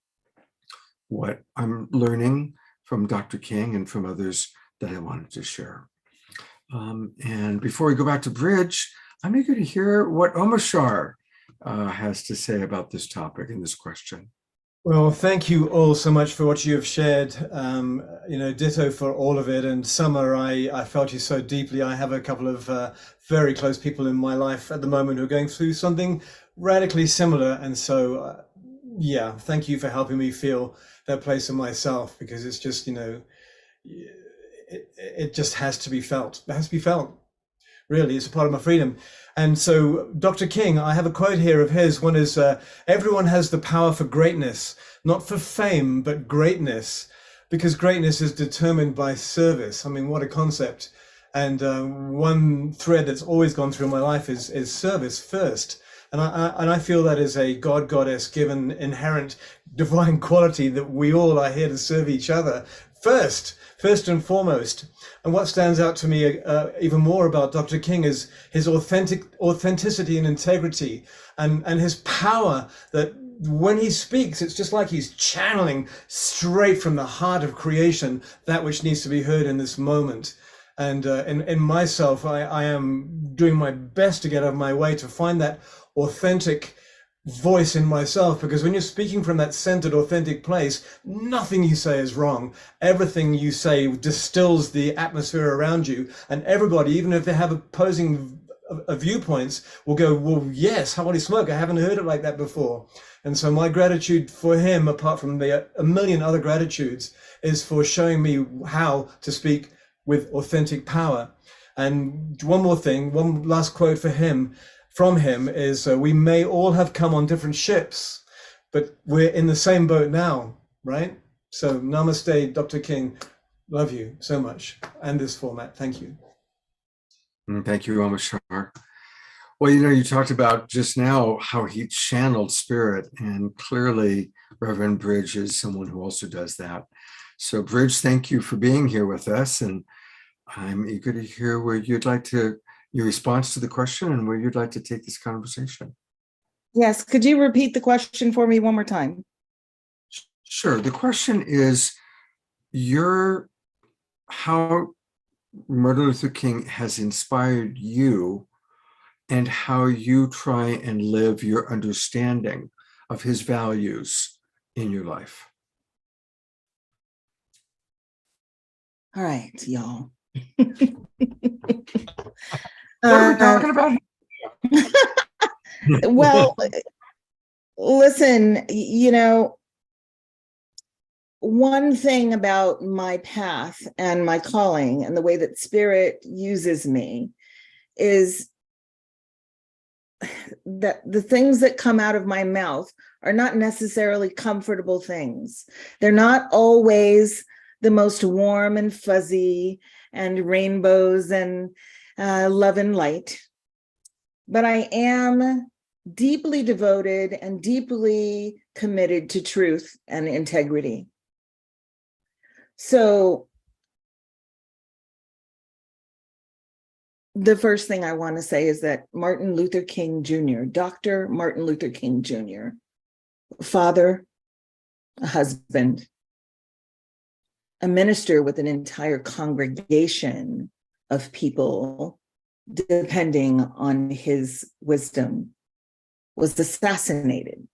Speaker 2: what I'm learning from Dr. King and from others that I wanted to share. And before we go back to Bridge, I'm eager to hear what Omashar has to say about this topic and this question.
Speaker 9: Well, thank you all so much for what you have shared. Ditto for all of it. And Summer, I felt you so deeply. I have a couple of very close people in my life at the moment who are going through something radically similar. And so, thank you for helping me feel that place in myself, because it's just, it just has to be felt. It has to be felt. Really, it's a part of my freedom. And so, Dr. King, I have a quote here of his. One is, everyone has the power for greatness, not for fame, but greatness, because greatness is determined by service. I mean, what a concept. And one thread that's always gone through my life is service first. And I feel that is a goddess given inherent divine quality, that we all are here to serve each other first and foremost. And what stands out to me even more about Dr. King is his authenticity and integrity, and his power, that when he speaks, it's just like he's channeling straight from the heart of creation that which needs to be heard in this moment. And in myself, I am doing my best to get out of my way to find that authentic voice in myself, because when you're speaking from that centered, authentic place, nothing you say is wrong. Everything you say distills the atmosphere around you, and everybody, even if they have opposing viewpoints, will go, well, yes, holy smoke, I haven't heard it like that before. And so my gratitude for him, apart from a million other gratitudes, is for showing me how to speak with authentic power. And one more thing, one last quote from him is, we may all have come on different ships, but we're in the same boat now, right? So namaste, Dr. King. Love you so much. And this format. Thank you.
Speaker 2: Thank you, Omashar. Well, you talked about just now how he channeled spirit, and clearly Reverend Bridge is someone who also does that. So Bridge, thank you for being here with us. And I'm eager to hear where you'd like to, your response to the question, and where you'd like to take this conversation.
Speaker 4: Yes, could you repeat the question for me one more time?
Speaker 2: Sure. The question is, how Martin Luther King has inspired you, and how you try and live your understanding of his values in your life.
Speaker 4: All right, y'all.
Speaker 2: What are we talking about?
Speaker 4: Well, listen, one thing about my path and my calling and the way that spirit uses me is that the things that come out of my mouth are not necessarily comfortable things. They're not always the most warm and fuzzy and rainbows and love and light. But I am deeply devoted and deeply committed to truth and integrity. So the first thing I want to say is that Martin Luther King Jr., Dr. Martin Luther King Jr., father, a husband, a minister with an entire congregation of people depending on his wisdom, was assassinated.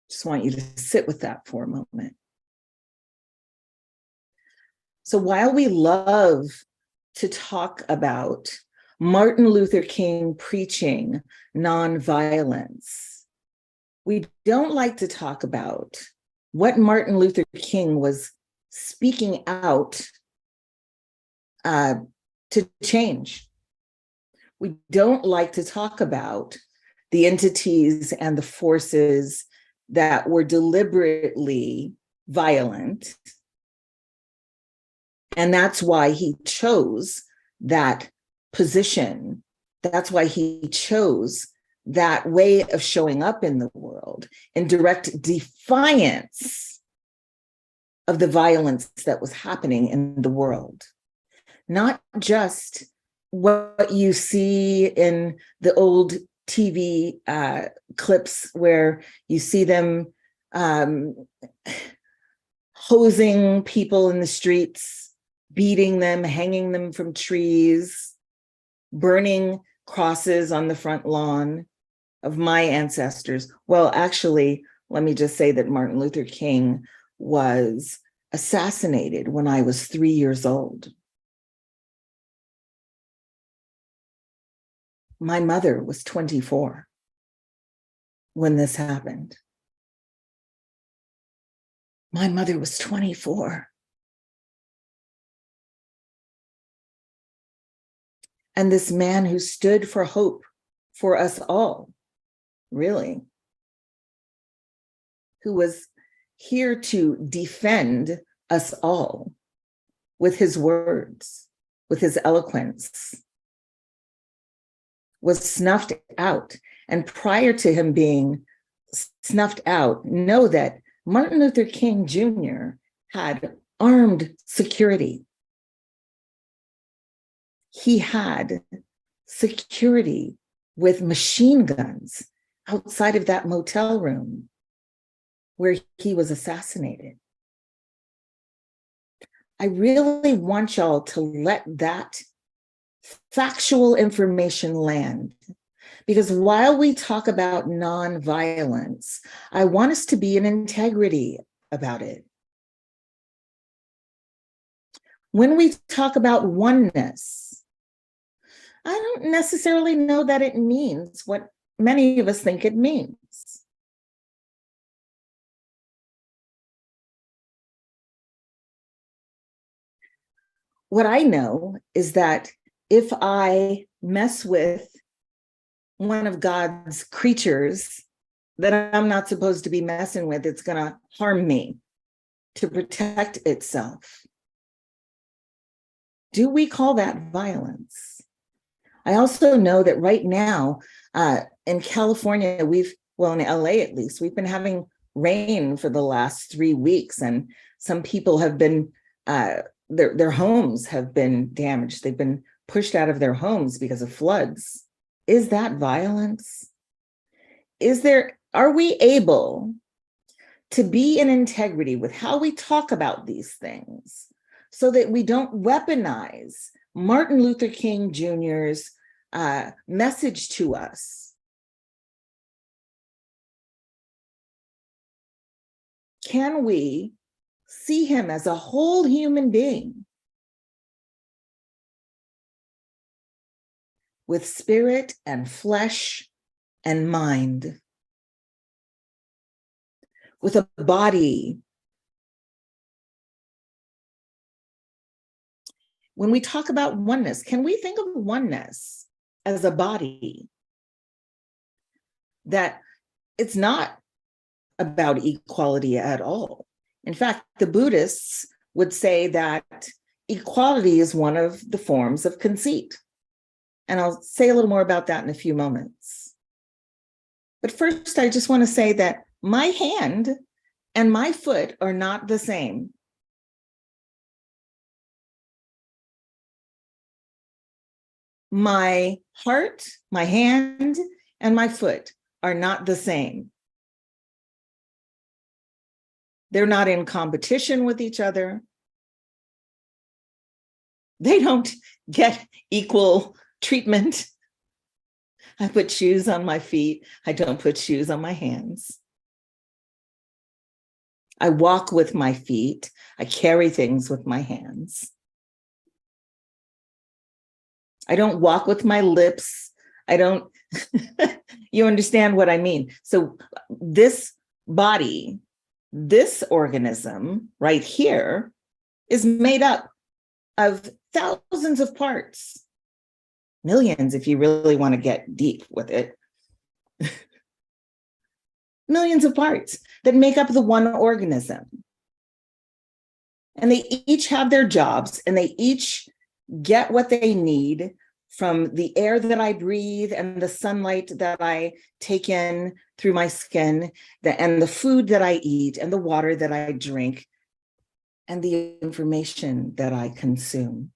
Speaker 4: Just want you to sit with that for a moment. So while we love to talk about Martin Luther King preaching nonviolence, we don't like to talk about what Martin Luther King was speaking out to change. We don't like to talk about the entities and the forces that were deliberately violent. And that's why he chose that position. That's why he chose that way of showing up in the world, in direct defiance of the violence that was happening in the world. Not just what you see in the old TV hosing people in the streets, beating them, hanging them from trees, burning crosses on the front lawn of my ancestors. Well, actually, let me just say that Martin Luther King was assassinated when I was 3 years old. My mother was 24 when this happened. My mother was 24. And this man who stood for hope for us all, really, who was here to defend us all with his words, with his eloquence, was snuffed out. And prior to him being snuffed out, know that Martin Luther King Jr. had armed security. He had security with machine guns outside of that motel room where he was assassinated. I really want y'all to let that factual information land, because while we talk about nonviolence, I want us to be in integrity about it. When we talk about oneness, I don't necessarily know that it means what many of us think it means. What I know is that if I mess with one of God's creatures that I'm not supposed to be messing with, it's going to harm me to protect itself. Do we call that violence? I also know that right now in California, in LA at least, we've been having rain for the last 3 weeks, and some people have been, their homes have been damaged. They've been pushed out of their homes because of floods. Is that violence? Are we able to be in integrity with how we talk about these things so that we don't weaponize Martin Luther King Jr.'s message to us? Can we see him as a whole human being with spirit and flesh and mind, with a body? When we talk about oneness, can we think of oneness as a body? That it's not about equality at all. In fact, the Buddhists would say that equality is one of the forms of conceit. And I'll say a little more about that in a few moments. But first, I just want to say that my hand and my foot are not the same. My heart, my hand, and my foot are not the same. They're not in competition with each other. They don't get equal treatment. I put shoes on my feet. I don't put shoes on my hands. I walk with my feet. I carry things with my hands. I don't walk with my lips. You understand what I mean? So this body, this organism right here is made up of thousands of parts, millions if you really want to get deep with it. Millions of parts that make up the one organism. And they each have their jobs, and they each get what they need from the air that I breathe and the sunlight that I take in through my skin, and the food that I eat and the water that I drink and the information that I consume.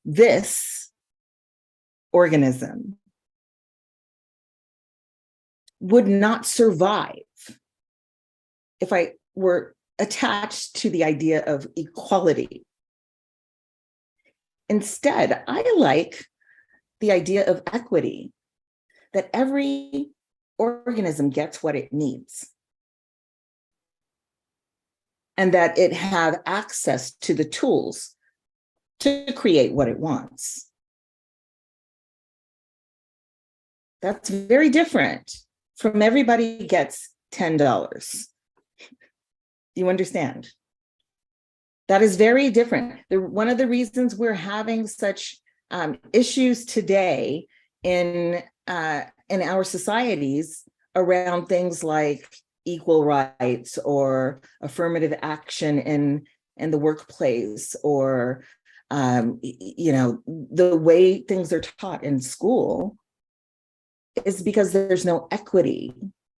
Speaker 4: This organism would not survive if I were attached to the idea of equality. Instead, I like the idea of equity, that every organism gets what it needs, and that it have access to the tools to create what it wants. That's very different from everybody gets $10. You understand? That is very different. One of the reasons we're having such issues today in our societies around things like equal rights or affirmative action in the workplace, or the way things are taught in school, is because there's no equity,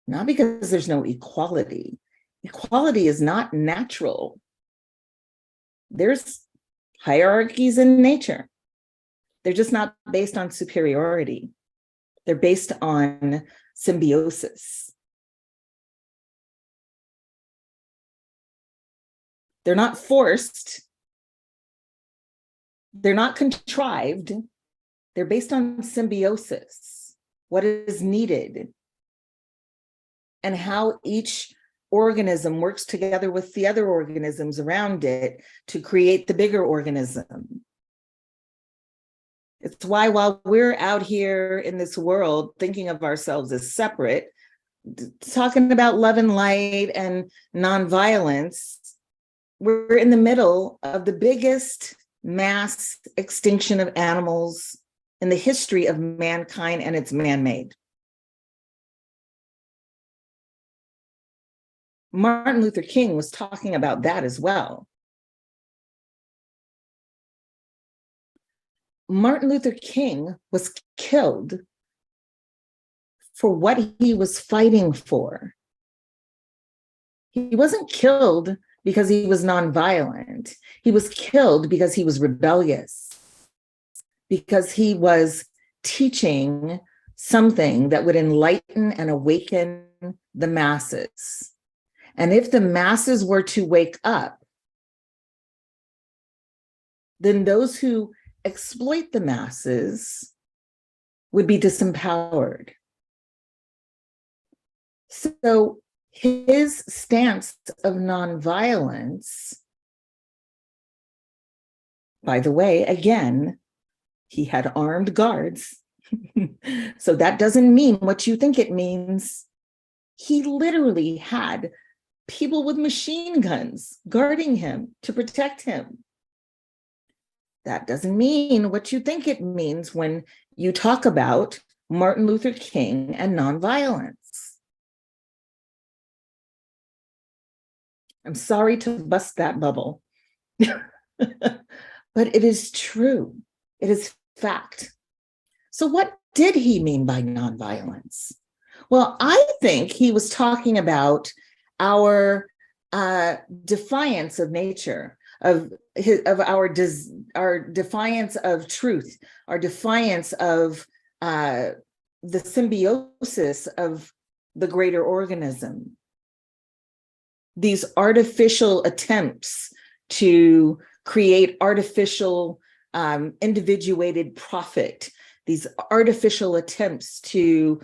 Speaker 4: not because there's no equality. Equality is not natural. There's hierarchies in nature. They're just not based on superiority. They're based on symbiosis. They're not forced. They're not contrived. They're based on symbiosis, what is needed, and how each organism works together with the other organisms around it to create the bigger organism. It's why while we're out here in this world thinking of ourselves as separate, talking about love and light and nonviolence, we're in the middle of the biggest mass extinction of animals in the history of mankind, and it's man-made. Martin Luther King was talking about that as well. Martin Luther King was killed for what he was fighting for. He wasn't killed because he was nonviolent. He was killed because he was rebellious, because he was teaching something that would enlighten and awaken the masses. And if the masses were to wake up, then those who exploit the masses would be disempowered. So his stance of nonviolence, by the way, again, he had armed guards. So that doesn't mean what you think it means. He literally had people with machine guns guarding him to protect him. That doesn't mean what you think it means when you talk about Martin Luther King and nonviolence. I'm sorry to bust that bubble, but it is true. It is fact. So what did he mean by nonviolence? Well, I think he was talking about our defiance of nature, of our defiance of truth, our defiance of the symbiosis of the greater organism. These artificial attempts to create artificial individuated profit, these artificial attempts to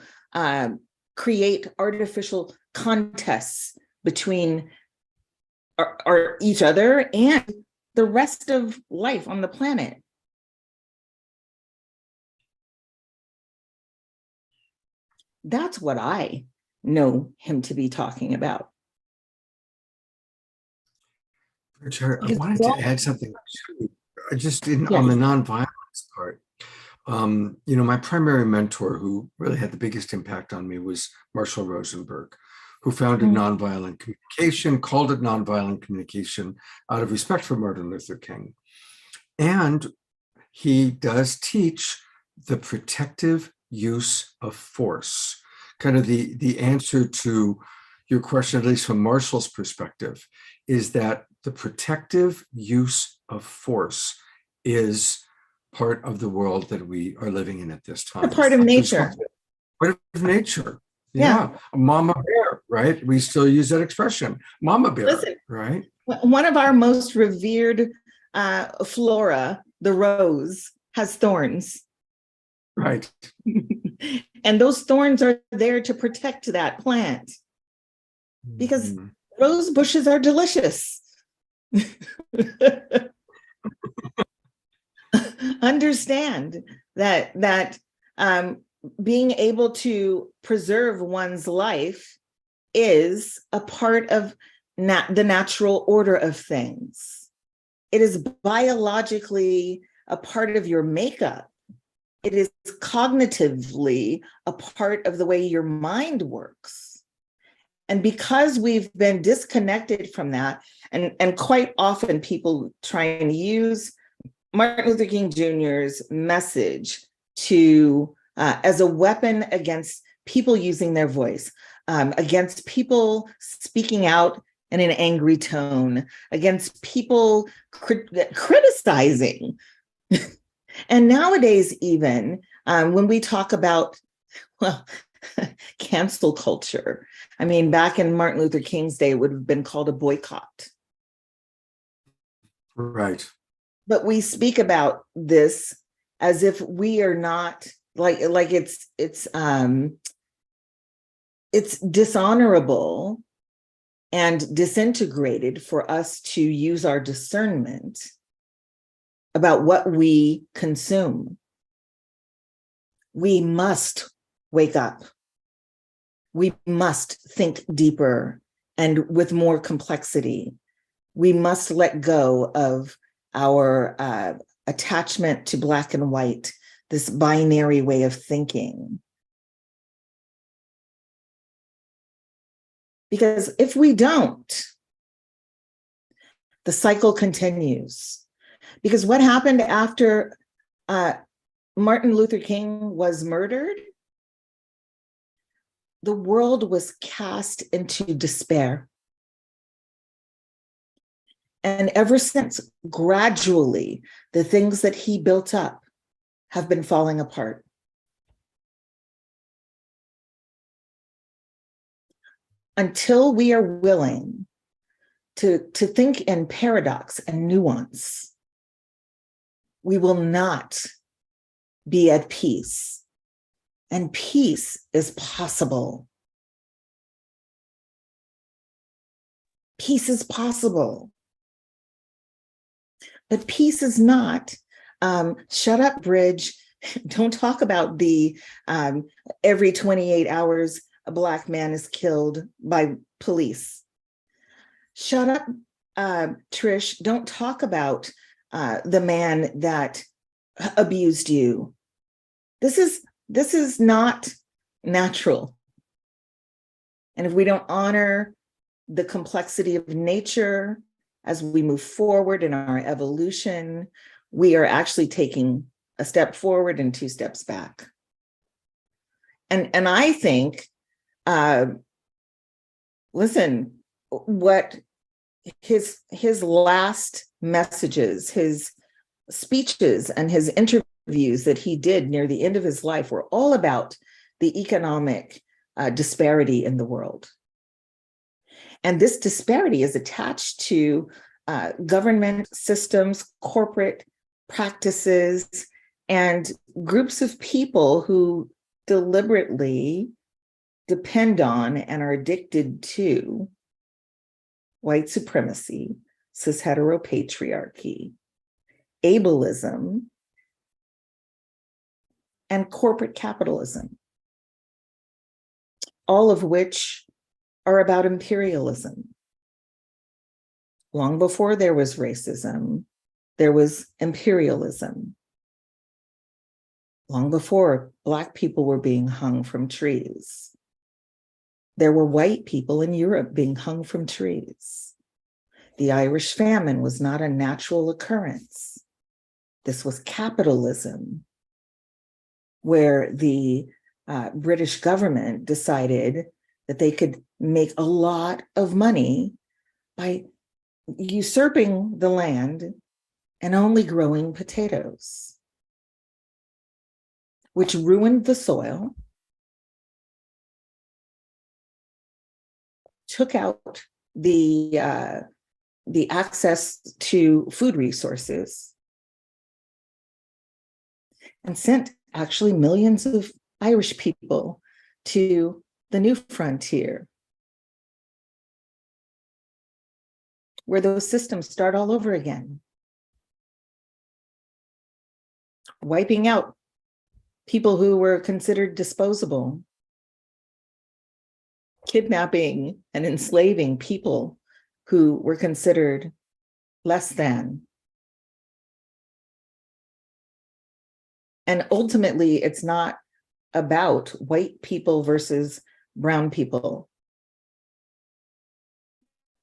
Speaker 4: create artificial contests between each other and the rest of life on the planet. That's what I know him to be talking about.
Speaker 2: Richard, I wanted to add something too, on the nonviolence part. My primary mentor who really had the biggest impact on me was Marshall Rosenberg, who founded nonviolent communication, called it nonviolent communication out of respect for Martin Luther King. And he does teach the protective use of force, kind of the answer to your question, at least from Marshall's perspective, is that the protective use of force is part of the world that we are living in at this time.
Speaker 4: A part of nature.
Speaker 2: Part of nature. Yeah. Mama bear, right? We still use that expression, mama bear,
Speaker 4: Listen,
Speaker 2: right?
Speaker 4: one of our most revered flora, the rose, has thorns.
Speaker 2: Right.
Speaker 4: And those thorns are there to protect that plant because rose bushes are delicious. Understand that being able to preserve one's life is a part of the natural order of things. It is biologically a part of your makeup. It is cognitively a part of the way your mind works. And because we've been disconnected from that, and quite often people try and use Martin Luther King Jr.'s message to as a weapon against people using their voice, against people speaking out in an angry tone, against people criticizing. And nowadays, even when we talk about, well, cancel culture, I mean, back in Martin Luther King's day, it would have been called a boycott.
Speaker 2: Right.
Speaker 4: But we speak about this as if we are not like it's dishonorable and disintegrated for us to use our discernment about what we consume. We must wake up. We must think deeper and with more complexity. We must let go of our attachment to black and white, this binary way of thinking. Because if we don't, the cycle continues. Because what happened after Martin Luther King was murdered? The world was cast into despair. And ever since, gradually, the things that he built up have been falling apart. Until we are willing to think in paradox and nuance, we will not be at peace. And peace is possible. Peace is possible. But peace is not, shut up, Bridge. Don't talk about the every 28 hours a Black man is killed by police. Shut up, Trish. Don't talk about the man that abused you. This is not natural. And if we don't honor the complexity of nature as we move forward in our evolution, we are actually taking a step forward and 2 steps back. And I think, listen, what his last messages, his speeches and his interviews that he did near the end of his life were all about the economic disparity in the world. And this disparity is attached to government systems, corporate practices, and groups of people who deliberately depend on and are addicted to white supremacy, cis heteropatriarchy, ableism, and corporate capitalism, all of which are about imperialism. Long before there was racism, there was imperialism. Long before Black people were being hung from trees, there were white people in Europe being hung from trees. The Irish famine was not a natural occurrence. This was capitalism, where the British government decided that they could make a lot of money by usurping the land and only growing potatoes, which ruined the soil, took out the access to food resources and sent actually millions of Irish people to the new frontier, where those systems start all over again, wiping out people who were considered disposable, kidnapping and enslaving people who were considered less than. And ultimately, it's not about white people versus brown people.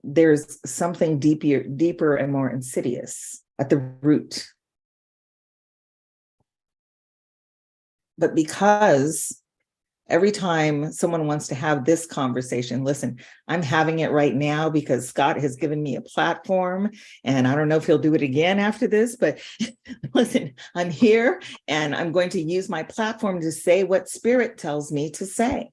Speaker 4: There's something deeper and more insidious at the root. But because every time someone wants to have this conversation, listen, I'm having it right now because Scott has given me a platform, and I don't know if he'll do it again after this, but listen, I'm here and I'm going to use my platform to say what Spirit tells me to say.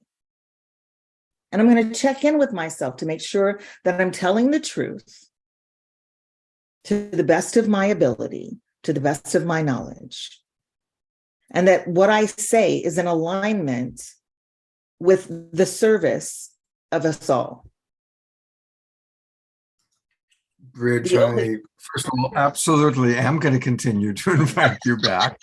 Speaker 4: And I'm going to check in with myself to make sure that I'm telling the truth to the best of my ability, to the best of my knowledge. And that what I say is in alignment with the service of us all.
Speaker 2: Bridge, first of all, absolutely am going to continue to invite you back.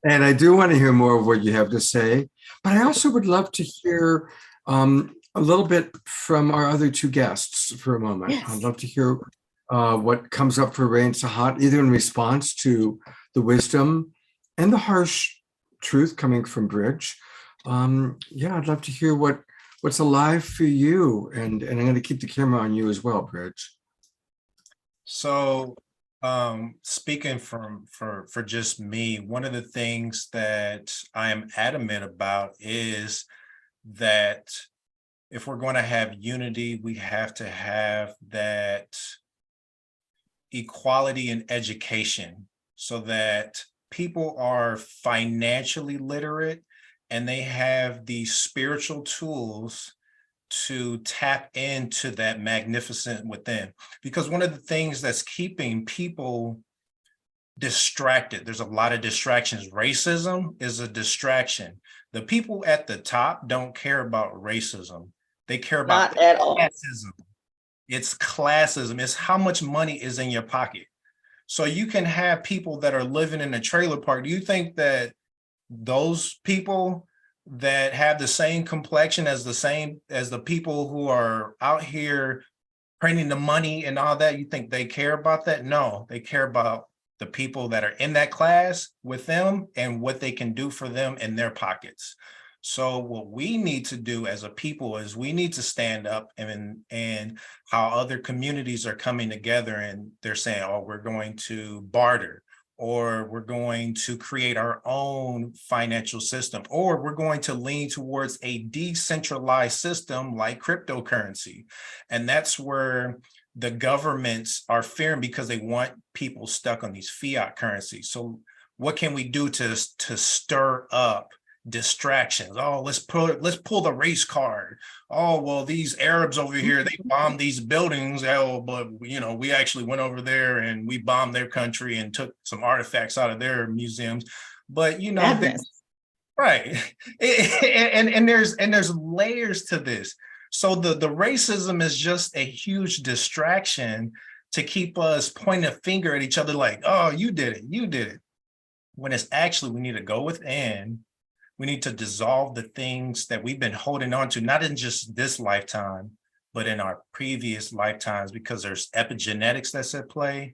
Speaker 2: And I do want to hear more of what you have to say. But I also would love to hear a little bit from our other two guests for a moment.
Speaker 4: Yes.
Speaker 2: I'd love to hear what comes up for Ray and Sahat, either in response to the wisdom and the harsh truth coming from Bridge. Yeah, I'd love to hear what's alive for you. And I'm going to keep the camera on you as well, Bridge.
Speaker 6: So speaking for just me, one of the things that I am adamant about is that if we're going to have unity, we have to have that equality in education so that people are financially literate and they have the spiritual tools to tap into that magnificent within. Because one of the things that's keeping people distracted, there's a lot of distractions. Racism is a distraction. The people at the top don't care about racism. They care about
Speaker 4: Not at all.
Speaker 6: classism. It's classism. It's how much money is in your pocket. So you can have people that are living in a trailer park. Do you think that those people that have the same complexion as the people who are out here printing the money and all that, you think they care about that? No, they care about the people that are in that class with them and what they can do for them in their pockets. So what we need to do as a people is we need to stand up and how other communities are coming together and they're saying, oh, we're going to barter, or we're going to create our own financial system, or we're going to lean towards a decentralized system like cryptocurrency. And that's where the governments are fearing because they want people stuck on these fiat currencies. So what can we do to stir up distractions? Oh, let's pull the race card. Oh, well, these Arabs over here, they bombed these buildings. Oh, but we actually went over there and we bombed their country and took some artifacts out of their museums. But right. And there's layers to this. So the racism is just a huge distraction to keep us pointing a finger at each other like, oh, you did it. When it's actually, we need to go within. We need to dissolve the things that we've been holding on to, not in just this lifetime, but in our previous lifetimes, because there's epigenetics that's at play.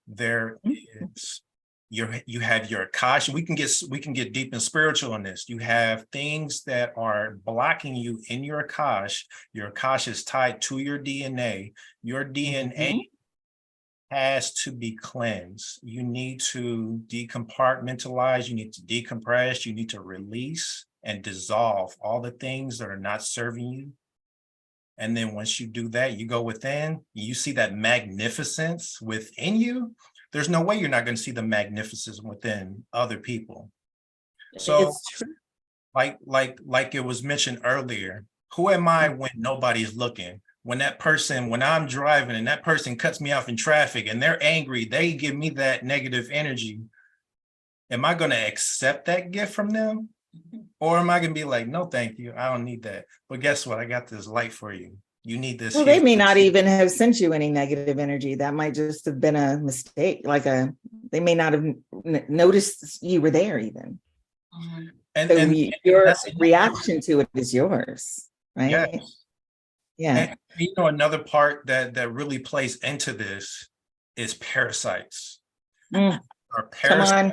Speaker 6: There is you have your Akash. We can get deep and spiritual in this. You have things that are blocking you in your Akash. Your Akash is tied to your DNA. Your DNA has to be cleansed. You need to decompartmentalize, you need to decompress, you need to release and dissolve all the things that are not serving you. And then once you do that, you go within, you see that magnificence within you. There's no way you're not going to see the magnificence within other people. So
Speaker 4: It's true.
Speaker 6: like it was mentioned earlier, who am I when nobody's looking? when I'm driving and that person cuts me off in traffic and they're angry, they give me that negative energy. Am I going to accept that gift from them? Or am I going to be like, no, thank you. I don't need that. But guess what? I got this light for you. You need this.
Speaker 4: Well, they may not even have sent you any negative energy. That might just have been a mistake. They may not have noticed you were there even. And your reaction to it is yours, right?
Speaker 6: Yes.
Speaker 4: Yeah.
Speaker 6: And another part that really plays into this is parasites. Or parasites.
Speaker 4: Come on.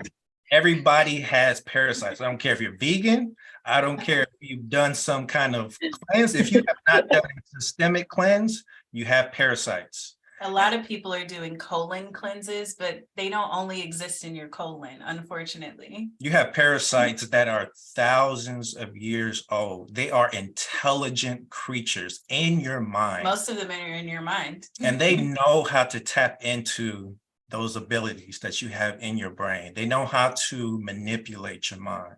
Speaker 6: Everybody has parasites. I don't care if you're vegan. I don't care if you've done some kind of cleanse. If you have not done a systemic cleanse, you have parasites.
Speaker 7: A lot of people are doing colon cleanses, but they don't only exist in your colon, unfortunately.
Speaker 6: You have parasites that are thousands of years old. They are intelligent creatures in your mind.
Speaker 7: Most of them are in your mind.
Speaker 6: And they know how to tap into those abilities that you have in your brain. They know how to manipulate your mind.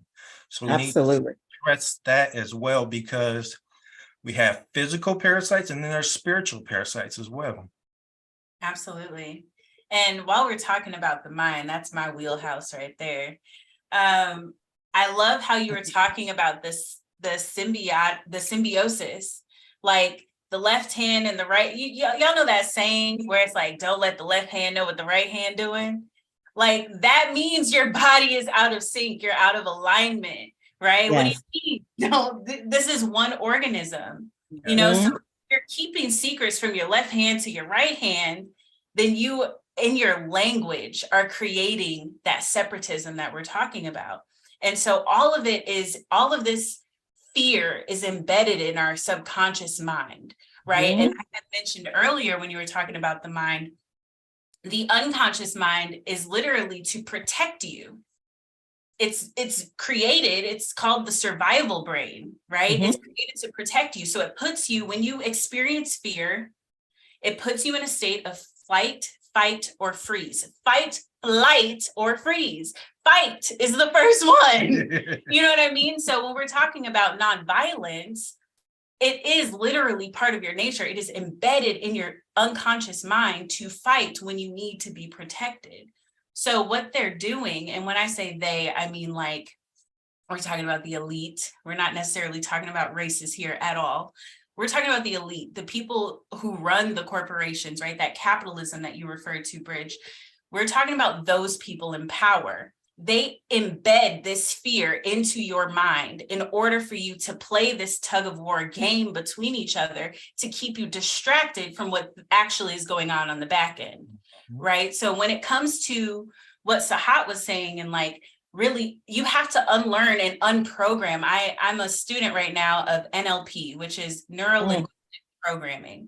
Speaker 6: So we need to address that as well, because we have physical parasites and then there's spiritual parasites as well.
Speaker 7: Absolutely. And while we're talking about the mind, that's my wheelhouse right there. I love how you were talking about the symbiosis, like the left hand and the right. Y'all know that saying where it's like, don't let the left hand know what the right hand doing. Like that means your body is out of sync. You're out of alignment, right? Yes. What do you mean? No, this is one organism, so if you're keeping secrets from your left hand to your right hand, then you, in your language, are creating that separatism that we're talking about. And so all of this fear is embedded in our subconscious mind, right? And I had mentioned earlier when you were talking about the mind, the unconscious mind is literally to protect you. It's created, it's called the survival brain, right? It's created to protect you. So it puts you, when you experience fear, it puts you in a state of flight, fight, or freeze. Fight, flight, or freeze. Fight is the first one. You know what I mean? So when we're talking about nonviolence, it is literally part of your nature. It is embedded in your unconscious mind to fight when you need to be protected. So what they're doing, and when I say they, I mean like we're talking about the elite. We're not necessarily talking about races here at all. We're talking about the elite, the people who run the corporations, right? That capitalism that you referred to, Bridge. We're talking about those people in power. They embed this fear into your mind in order for you to play this tug of war game between each other to keep you distracted from what actually is going on the back end, right? So when it comes to what Sahat was saying, and like, really, you have to unlearn and unprogram. I'm a student right now of NLP, which is neuro-linguistic programming,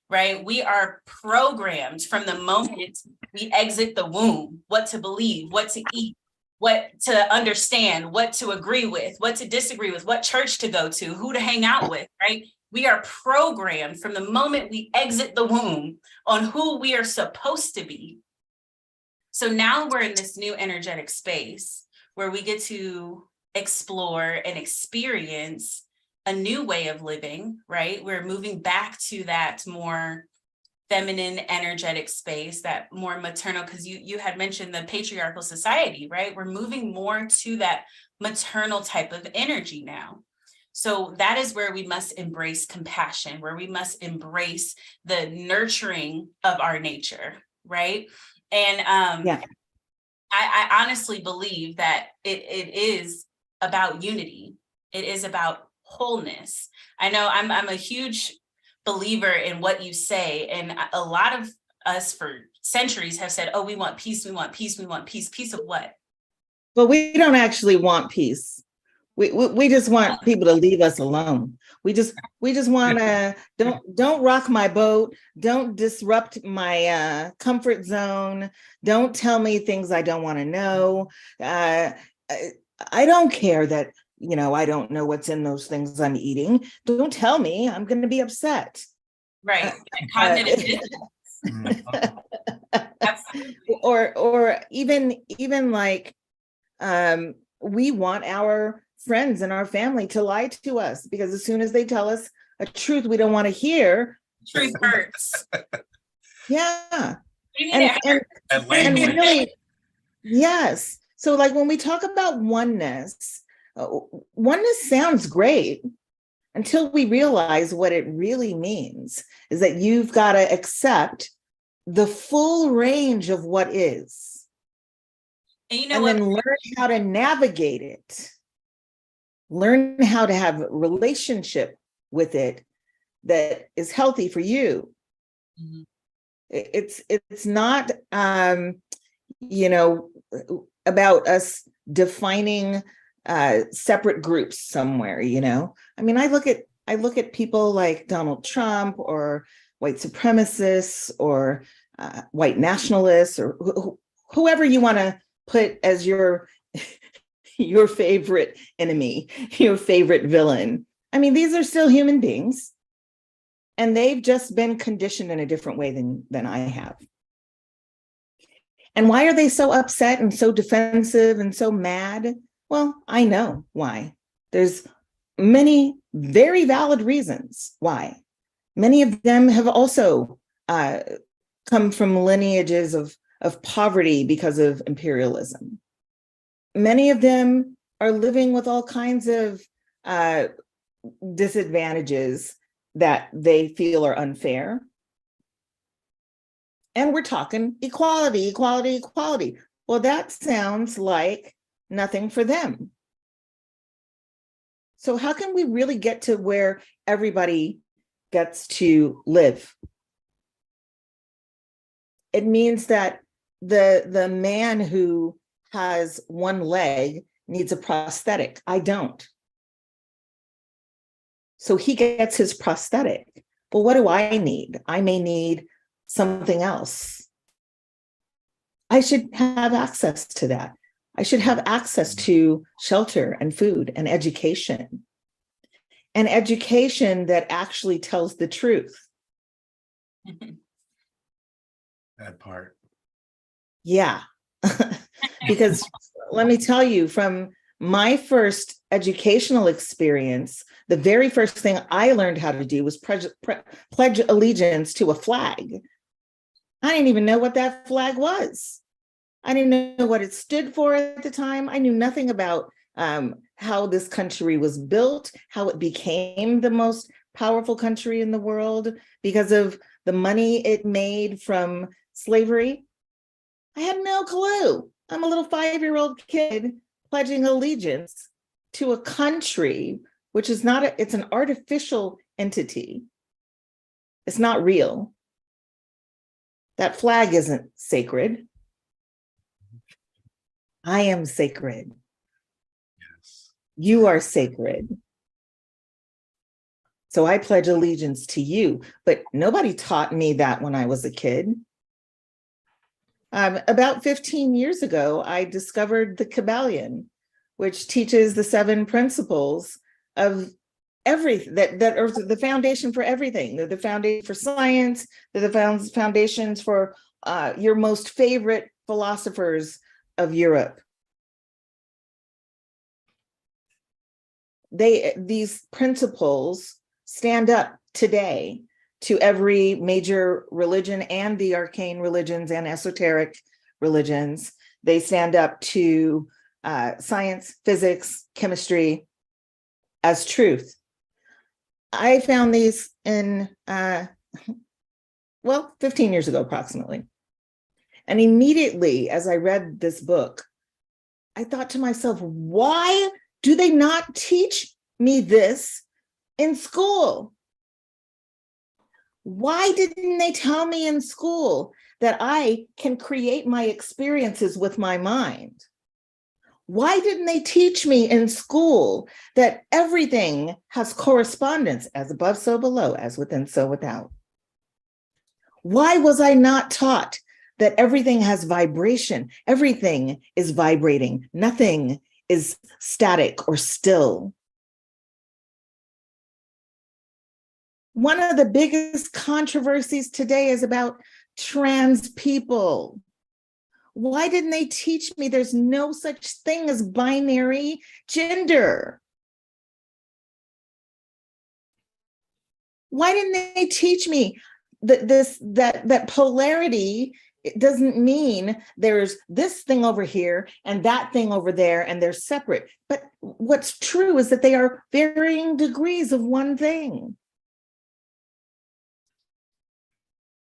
Speaker 7: right? We are programmed from the moment we exit the womb, what to believe, what to eat, what to understand, what to agree with, what to disagree with, what church to go to, who to hang out with, right? We are programmed from the moment we exit the womb on who we are supposed to be. So now we're in this new energetic space where we get to explore and experience a new way of living, right? We're moving back to that more feminine energetic space, that more maternal, because you had mentioned the patriarchal society, right? We're moving more to that maternal type of energy now. So that is where we must embrace compassion, where we must embrace the nurturing of our nature, right? And I honestly believe that it is about unity. It is about wholeness. I know I'm a huge believer in what you say. And a lot of us for centuries have said, oh, we want peace, we want peace, we want peace. Peace of what?
Speaker 4: Well, we don't actually want peace. We just want people to leave us alone. We just want to don't rock my boat. Don't disrupt my comfort zone. Don't tell me things I don't want to know. I don't care that, I don't know what's in those things I'm eating. Don't tell me. I'm going to be upset.
Speaker 7: Right. Cognitive dissonance. Absolutely.
Speaker 4: Or even like we want our friends and our family to lie to us, because as soon as they tell us a truth we don't want to hear,
Speaker 7: Truth hurts.
Speaker 4: Yeah.
Speaker 7: You need it.
Speaker 6: And
Speaker 4: And
Speaker 6: language.
Speaker 4: really, yes. So like when we talk about oneness, oneness sounds great until we realize what it really means is that you've got to accept the full range of what is.
Speaker 7: And you know
Speaker 4: and
Speaker 7: what?
Speaker 4: then learn how to navigate it. Learn how to have a relationship with it that is healthy for you.
Speaker 7: Mhm.
Speaker 4: It's not about us defining separate groups somewhere. I mean, I look at people like Donald Trump or white supremacists or white nationalists or whoever you want to put as your favorite enemy, your favorite villain. I mean, these are still human beings, and they've just been conditioned in a different way than I have. And why are they so upset and so defensive and so mad? Well, I know why. There's many very valid reasons why. Many of them have also come from lineages of poverty because of imperialism. Many of them are living with all kinds of disadvantages that they feel are unfair. And we're talking equality, equality, equality. Well, that sounds like nothing for them. So how can we really get to where everybody gets to live? It means that the man who has one leg needs a prosthetic. I don't. So he gets his prosthetic. But what do I need? I may need something else. I should have access to that. I should have access to shelter and food and education. And education that actually tells the truth.
Speaker 6: That part.
Speaker 4: Yeah. Because let me tell you, from my first educational experience, the very first thing I learned how to do was pledge allegiance to a flag. I didn't even know what that flag was. I didn't know what it stood for at the time. I knew nothing about how this country was built, how it became the most powerful country in the world because of the money it made from slavery. I had no clue. I'm a little 5-year-old kid pledging allegiance to a country, which is not, it's an artificial entity. It's not real. That flag isn't sacred. I am sacred.
Speaker 6: Yes.
Speaker 4: You are sacred. So I pledge allegiance to you, but nobody taught me that when I was a kid. About 15 years ago, I discovered the Kabbalion, which teaches the 7 principles of everything that are the foundation for everything. They're the foundation for science. They're the foundations for your most favorite philosophers of Europe. These principles stand up today to every major religion and the arcane religions and esoteric religions. They stand up to science, physics, chemistry as truth. I found these in, 15 years ago, approximately. And immediately as I read this book, I thought to myself, why do they not teach me this in school? Why didn't they tell me in school that I can create my experiences with my mind? Why didn't they teach me in school that everything has correspondence, as above, so below, as within, so without? Why was I not taught that everything has vibration? Everything is vibrating. Nothing is static or still. One of the biggest controversies today is about trans people. Why didn't they teach me there's no such thing as binary gender? Why didn't they teach me that polarity? It doesn't mean there's this thing over here and that thing over there and they're separate. But what's true is that they are varying degrees of one thing.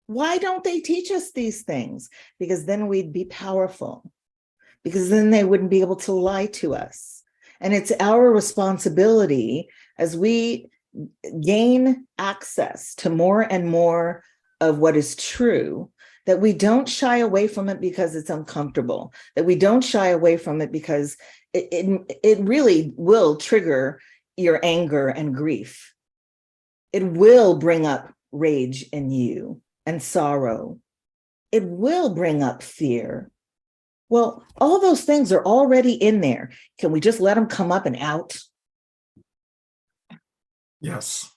Speaker 4: Why don't they teach us these things? Because then we'd be powerful. Because then they wouldn't be able to lie to us. And it's our responsibility as we gain access to more and more of what is true, that we don't shy away from it because it's uncomfortable, that we don't shy away from it because it really will trigger your anger and grief. It will bring up rage in you and sorrow. It will bring up fear. Well, all those things are already in there. Can we just let them come up and out?
Speaker 2: Yes.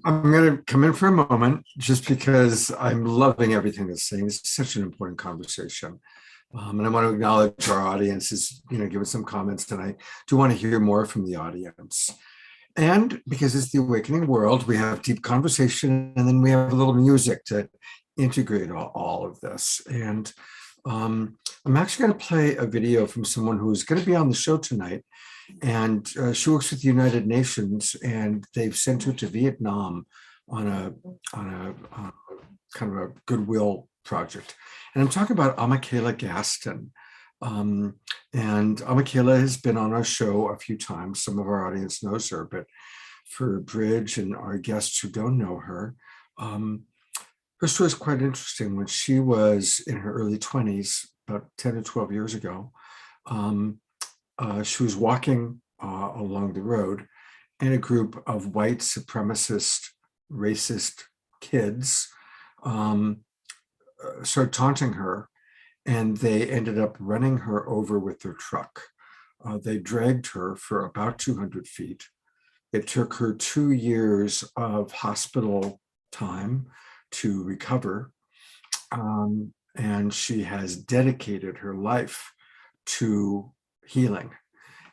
Speaker 2: I'm going to come in for a moment just because I'm loving everything that's saying. It's such an important conversation. And I want to acknowledge our audience is, giving some comments, and I do want to hear more from the audience. And because it's the awakening world, we have deep conversation, and then we have a little music to integrate all of this. And I'm actually going to play a video from someone who's going to be on the show tonight. And she works with the United Nations, and they've sent her to Vietnam on a kind of a goodwill project. And I'm talking about Michaela Gaston. And Michaela has been on our show a few times. Some of our audience knows her, but for Bridge and our guests who don't know her, her story is quite interesting. When she was in her early 20s, about 10 or 12 years ago, she was walking along the road, and a group of white supremacist, racist kids started taunting her, and they ended up running her over with their truck. They dragged her for about 200 feet. It took her 2 years of hospital time to recover, and she has dedicated her life to healing.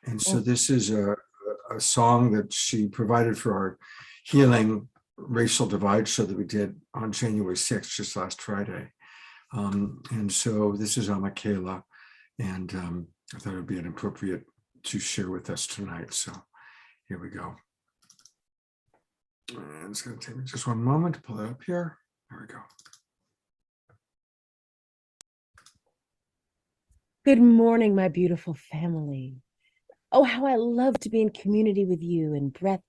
Speaker 2: And so this is a song that she provided for our Healing Racial Divide show that we did on January 6th, just last Friday. And so this is Michaela, and I thought it would be appropriate to share with us tonight. So here we go. And it's going to take me just one moment to pull it up here. There we go.
Speaker 12: Good morning, my beautiful family. Oh, how I love to be in community with you in breath,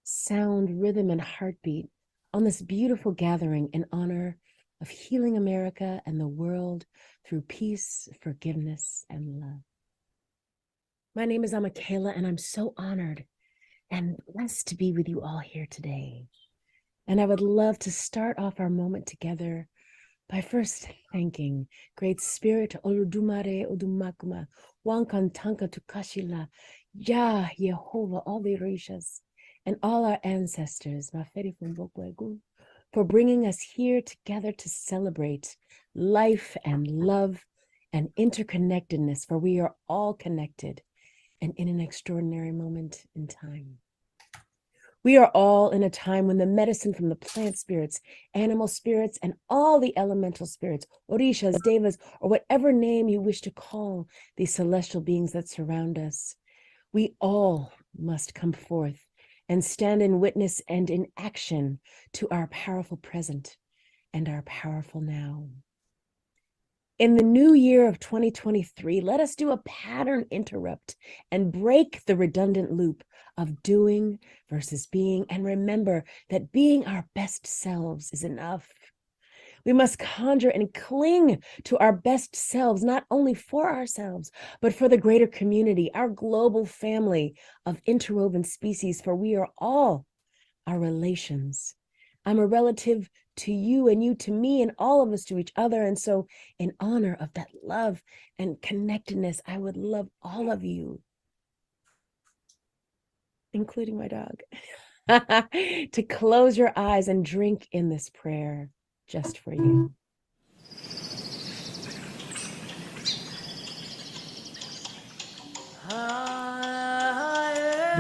Speaker 12: sound, rhythm, and heartbeat on this beautiful gathering in honor of healing America and the world through peace, forgiveness, and love. My name is Michaela, and I'm so honored and blessed to be with you all here today. And I would love to start off our moment together by first thanking Great Spirit Oludumare Odumakuma, Wankantanka Tukashila, Yah, Yehovah, all the Rishas, and all our ancestors, Maferi Fumbokwegun, for bringing us here together to celebrate life and love and interconnectedness, for we are all connected and in an extraordinary moment in time. We are all in a time when the medicine from the plant spirits, animal spirits, and all the elemental spirits, Orishas, Devas, or whatever name you wish to call these celestial beings that surround us, we all must come forth and stand in witness and in action to our powerful present and our powerful now. In the new year of 2023, let us do a pattern interrupt and break the redundant loop of doing versus being, and remember that being our best selves is enough. We must conjure and cling to our best selves, not only for ourselves, but for the greater community, our global family of interwoven species, for we are all our relations. I'm a relative to you, and you to me, and all of us to each other. And so in honor of that love and connectedness, I would love all of you, including my dog, to close your eyes and drink in this prayer just for you.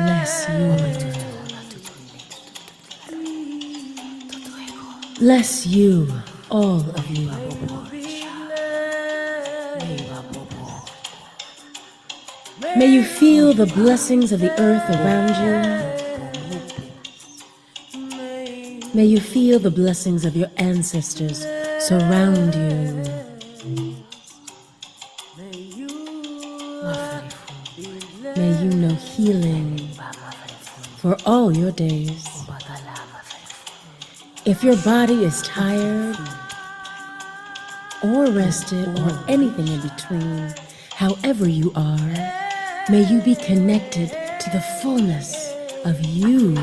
Speaker 12: Bless you. Bless you, all of you. May you feel the blessings of the earth around you. May you feel the blessings of your ancestors surround you. May you know healing for all your days. If your body is tired or rested or anything in between, however you are, may you be connected to the fullness of you.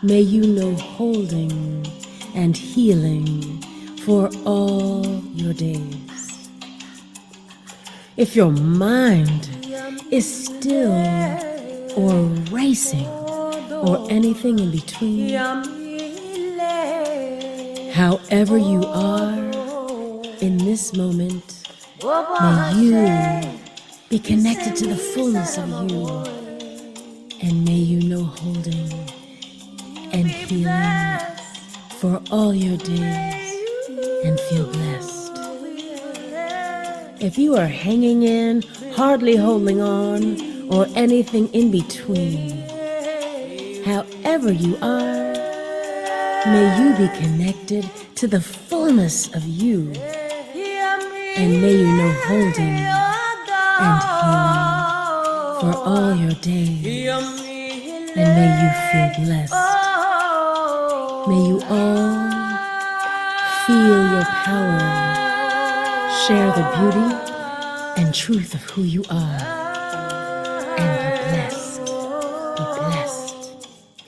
Speaker 12: May you know holding and healing for all your days. If your mind is still or racing or anything in between, however you are in this moment, may you be connected to the fullness of you, and may you know holding and healing for all your days and feel blessed. If you are hanging in, hardly holding on, or anything in between, however you are, may you be connected to the fullness of you, and may you know holding and healing for all your days, and may you feel blessed. May you all feel your power, share the beauty and truth of who you are, and be blessed, be blessed,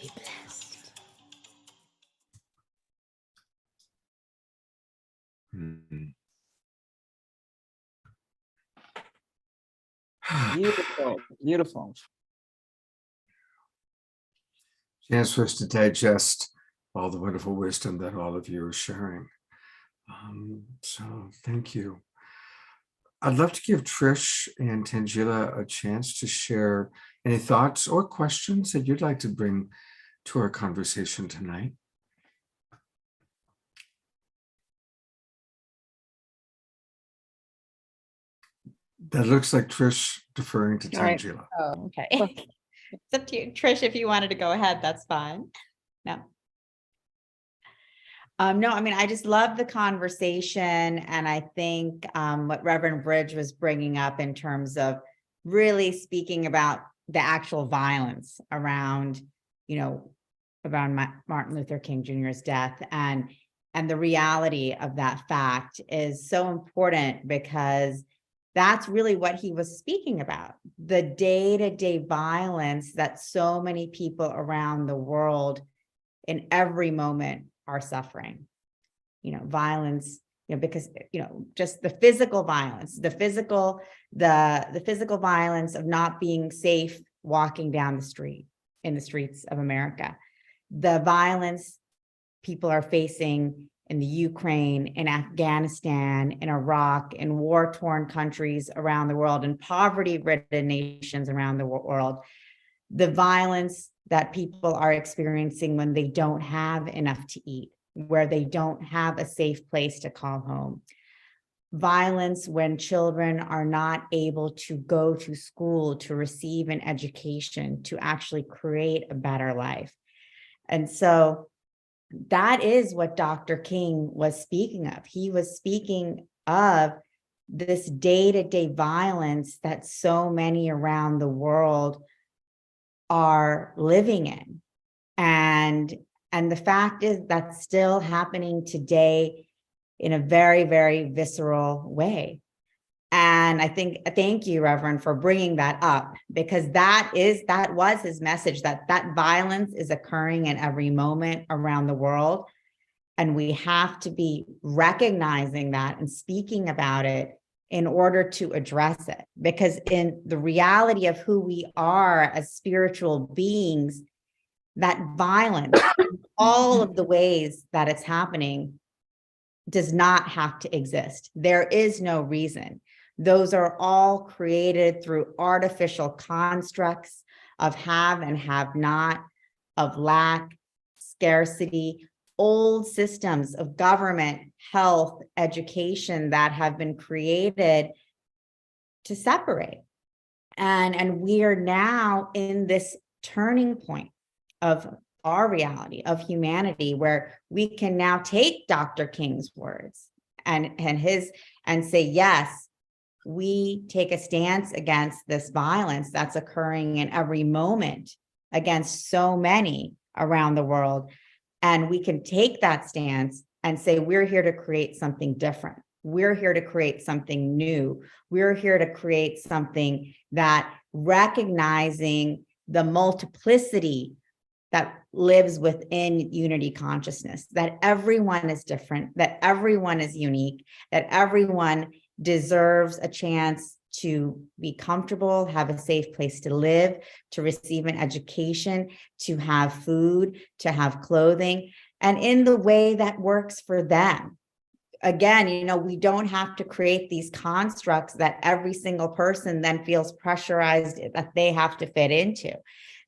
Speaker 12: be blessed.
Speaker 13: Beautiful, beautiful.
Speaker 2: Chance for us to digest all the wonderful wisdom that all of you are sharing. So thank you. I'd love to give Trish and Tangela a chance to share any thoughts or questions that you'd like to bring to our conversation tonight. That looks like Trish deferring to
Speaker 5: Right.
Speaker 2: Tangela.
Speaker 5: Oh, okay. It's up to you. Trish, if you wanted to go ahead, that's fine. No. No, I mean, I just love the conversation. And I think what Reverend Bridge was bringing up in terms of really speaking about the actual violence around, around Martin Luther King Jr.'s death and the reality of that fact is so important because that's really what he was speaking about. The day-to-day violence that so many people around the world in every moment are suffering, violence, because, just the physical violence, the physical violence of not being safe walking down the street in the streets of America, the violence people are facing in the Ukraine, in Afghanistan, in Iraq, in war-torn countries around the world, in poverty-ridden nations around the world, the violence that people are experiencing when they don't have enough to eat, where they don't have a safe place to call home. Violence when children are not able to go to school, to receive an education, to actually create a better life. And so that is what Dr. King was speaking of. He was speaking of this day-to-day violence that so many around the world are living in. And the fact is that's still happening today in a very, very visceral way. And I think, thank you, Reverend, for bringing that up, because that was his message, that violence is occurring in every moment around the world. And we have to be recognizing that and speaking about it in order to address it. Because in the reality of who we are as spiritual beings, that violence, all of the ways that it's happening, does not have to exist. There is no reason. Those are all created through artificial constructs of have and have not, of lack, scarcity, old systems of government, health, education that have been created to separate. And we are now in this turning point of our reality, of humanity, where we can now take Dr. King's words and say, yes, we take a stance against this violence that's occurring in every moment against so many around the world. And we can take that stance and say, we're here to create something different. We're here to create something new. We're here to create something that recognizing the multiplicity that lives within unity consciousness, that everyone is different, that everyone is unique, that everyone deserves a chance to be comfortable, have a safe place to live, to receive an education, to have food, to have clothing, and in the way that works for them. Again, we don't have to create these constructs that every single person then feels pressurized that they have to fit into.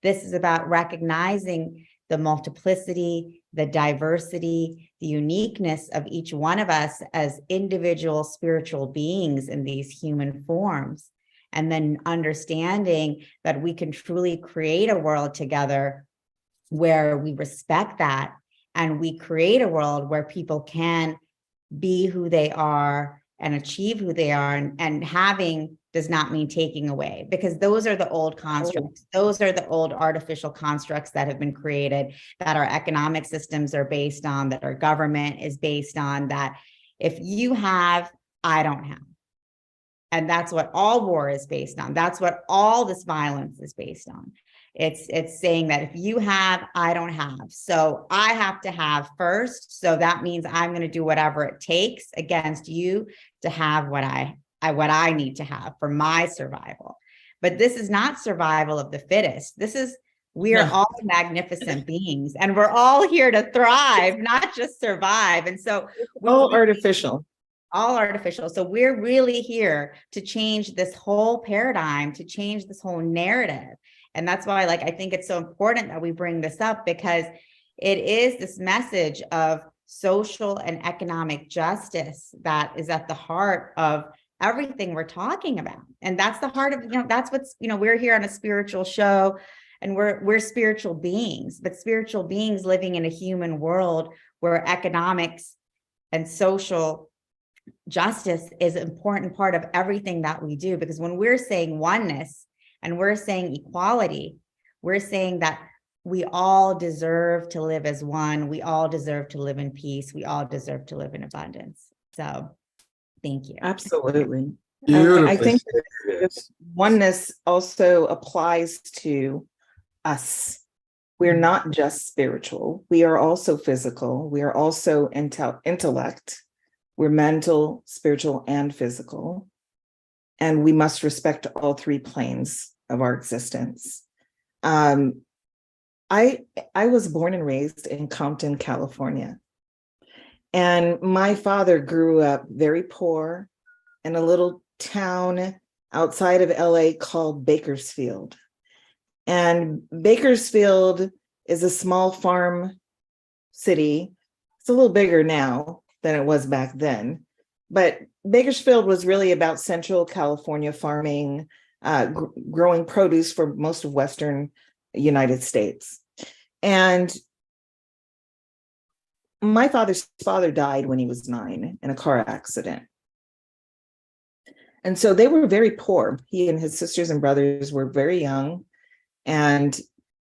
Speaker 5: This is about recognizing the multiplicity, the diversity, the uniqueness of each one of us as individual spiritual beings in these human forms. And then understanding that we can truly create a world together where we respect that, and we create a world where people can be who they are and achieve who they are, and having does not mean taking away, because those are the old constructs. Those are the old artificial constructs that have been created, that our economic systems are based on, that our government is based on, that if you have, I don't have. And that's what all war is based on. That's what all this violence is based on. It's saying that if you have, I don't have. So I have to have first. So that means I'm going to do whatever it takes against you to have what I need to have for my survival. But this is not survival of the fittest. We are all magnificent beings, and we're all here to thrive, not just survive. And so
Speaker 4: all artificial.
Speaker 5: All artificial. So we're really here to change this whole paradigm, to change this whole narrative. And that's why, I think it's so important that we bring this up, because it is this message of social and economic justice that is at the heart of everything we're talking about. And that's the heart of, that's what's, we're here on a spiritual show, and we're spiritual beings, but spiritual beings living in a human world where economics and social justice is an important part of everything that we do. Because when we're saying oneness and we're saying equality, we're saying that we all deserve to live as one. We all deserve to live in peace. We all deserve to live in abundance. So thank you.
Speaker 4: Absolutely.
Speaker 2: Beautiful.
Speaker 4: I think this oneness also applies to us. We're not just spiritual. We are also physical. We are also intellect. We're mental, spiritual, and physical. And we must respect all three planes of our existence. I was born and raised in Compton, California. And my father grew up very poor in a little town outside of LA called Bakersfield. And Bakersfield is a small farm city. It's a little bigger now than it was back then. But Bakersfield was really about Central California farming, growing produce for most of Western United States. And my father's father died when he was 9 in a car accident. And so they were very poor. He and his sisters and brothers were very young. And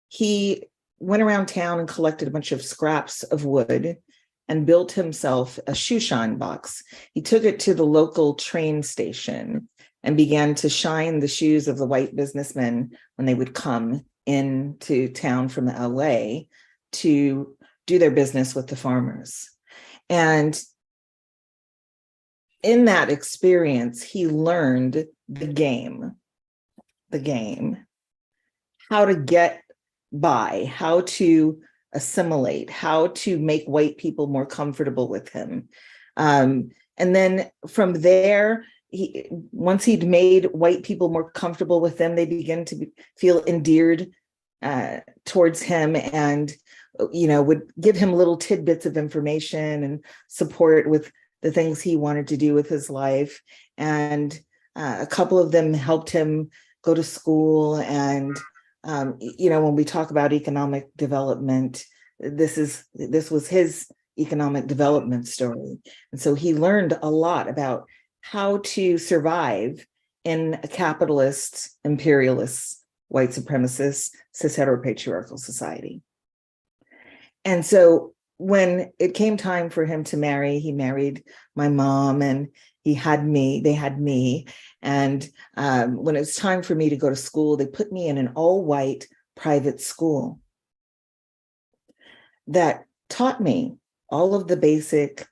Speaker 4: he went around town and collected a bunch of scraps of wood and built himself a shoe shine box. He took it to the local train station and began to shine the shoes of the white businessmen when they would come into town from LA to do their business with the farmers. And in that experience, he learned the game, how to get by, how to assimilate, how to make white people more comfortable with him. And then from there, once he'd made white people more comfortable with them, they began to feel endeared towards him, and would give him little tidbits of information and support with the things he wanted to do with his life. And a couple of them helped him go to school. And when we talk about economic development, this was his economic development story. And so he learned a lot about how to survive in a capitalist, imperialist, white supremacist, cis heteropatriarchal society. And so when it came time for him to marry, he married my mom, and they had me. And when it was time for me to go to school, they put me in an all-white private school that taught me all of the basic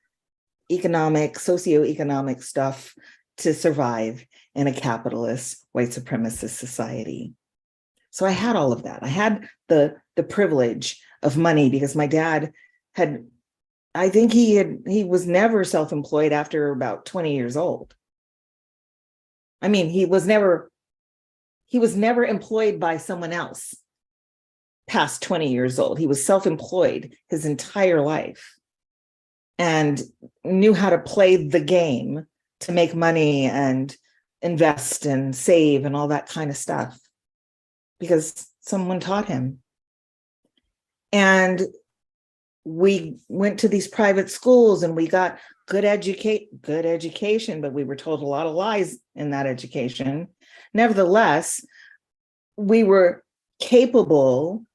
Speaker 4: socioeconomic stuff to survive in a capitalist, white supremacist society. So I had all of that. I had the privilege of money because my dad he was never self-employed after about 20 years old. I mean, he was never employed by someone else past 20 years old. He was self-employed his entire life and knew how to play the game to make money and invest and save and all that kind of stuff because someone taught him. And we went to these private schools and we got good education, but we were told a lot of lies in that education. Nevertheless, we were capable,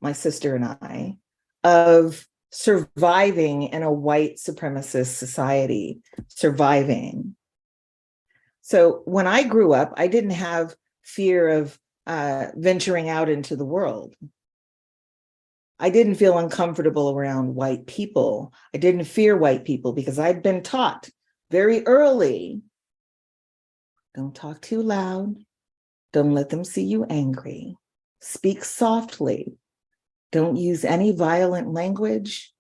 Speaker 4: my sister and I, of surviving in a white supremacist society, surviving. So when I grew up, I didn't have fear of venturing out into the world. I didn't feel uncomfortable around white people. I didn't fear white people because I'd been taught very early, don't talk too loud. Don't let them see you angry. Speak softly. Don't use any violent language.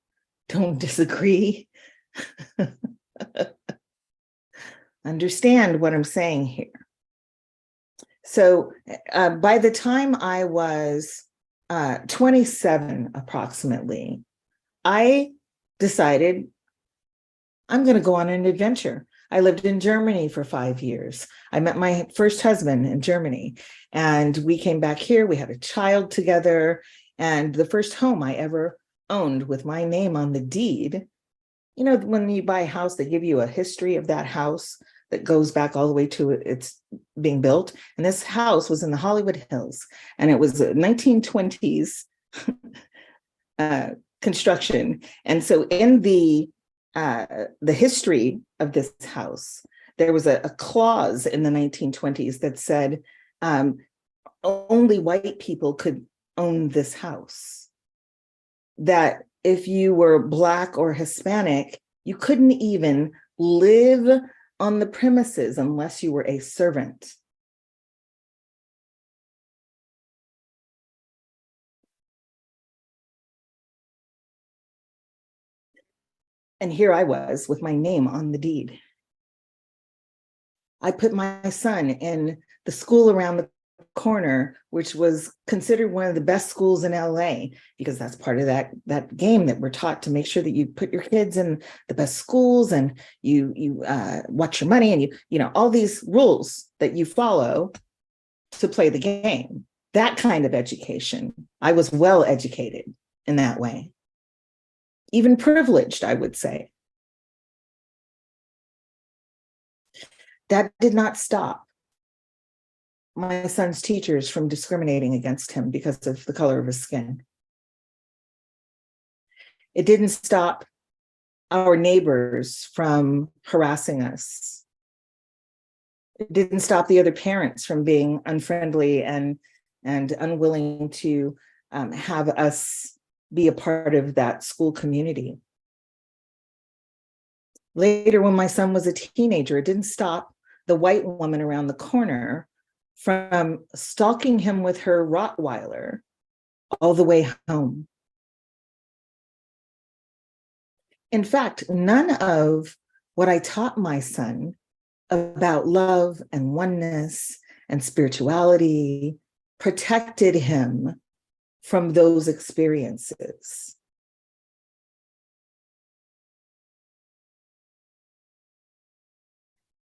Speaker 4: Don't disagree. Understand what I'm saying here. So by the time I was 27 approximately, I decided I'm going to go on an adventure. I lived in Germany for 5 years. I met my first husband in Germany, and we came back here. We had a child together, and the first home I ever owned with my name on the deed. You know, when you buy a house, they give you a history of that house that goes back all the way to its being built. And this house was in the Hollywood Hills, and it was a 1920s construction. And so in the history of this house, there was a clause in the 1920s that said only white people could own this house. That if you were Black or Hispanic, you couldn't even live on the premises unless you were a servant. And here I was with my name on the deed. I put my son in the school around the corner, which was considered one of the best schools in LA, because that's part of that game that we're taught to make sure that you put your kids in the best schools and you watch your money and you know all these rules that you follow to play the game. That kind of education. I was well educated in that way. Even privileged, I would say. That did not stop my son's teachers from discriminating against him because of the color of his skin. It didn't stop our neighbors from harassing us. It didn't stop the other parents from being unfriendly and unwilling to have us be a part of that school community. Later, when my son was a teenager, it didn't stop the white woman around the corner from stalking him with her Rottweiler all the way home. In fact, none of what I taught my son about love and oneness and spirituality protected him from those experiences.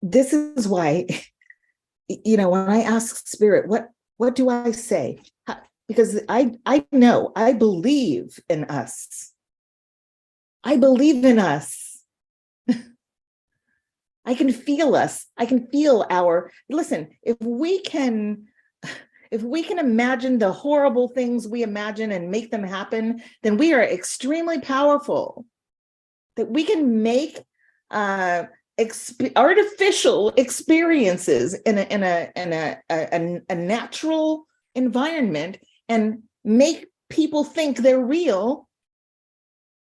Speaker 4: This is why, you know, when I ask Spirit, what do I say? Because I know, I believe in us. I believe in us. I can feel us. I can feel listen, if we can imagine the horrible things we imagine and make them happen, then we are extremely powerful. That we can make artificial experiences in a natural environment and make people think they're real.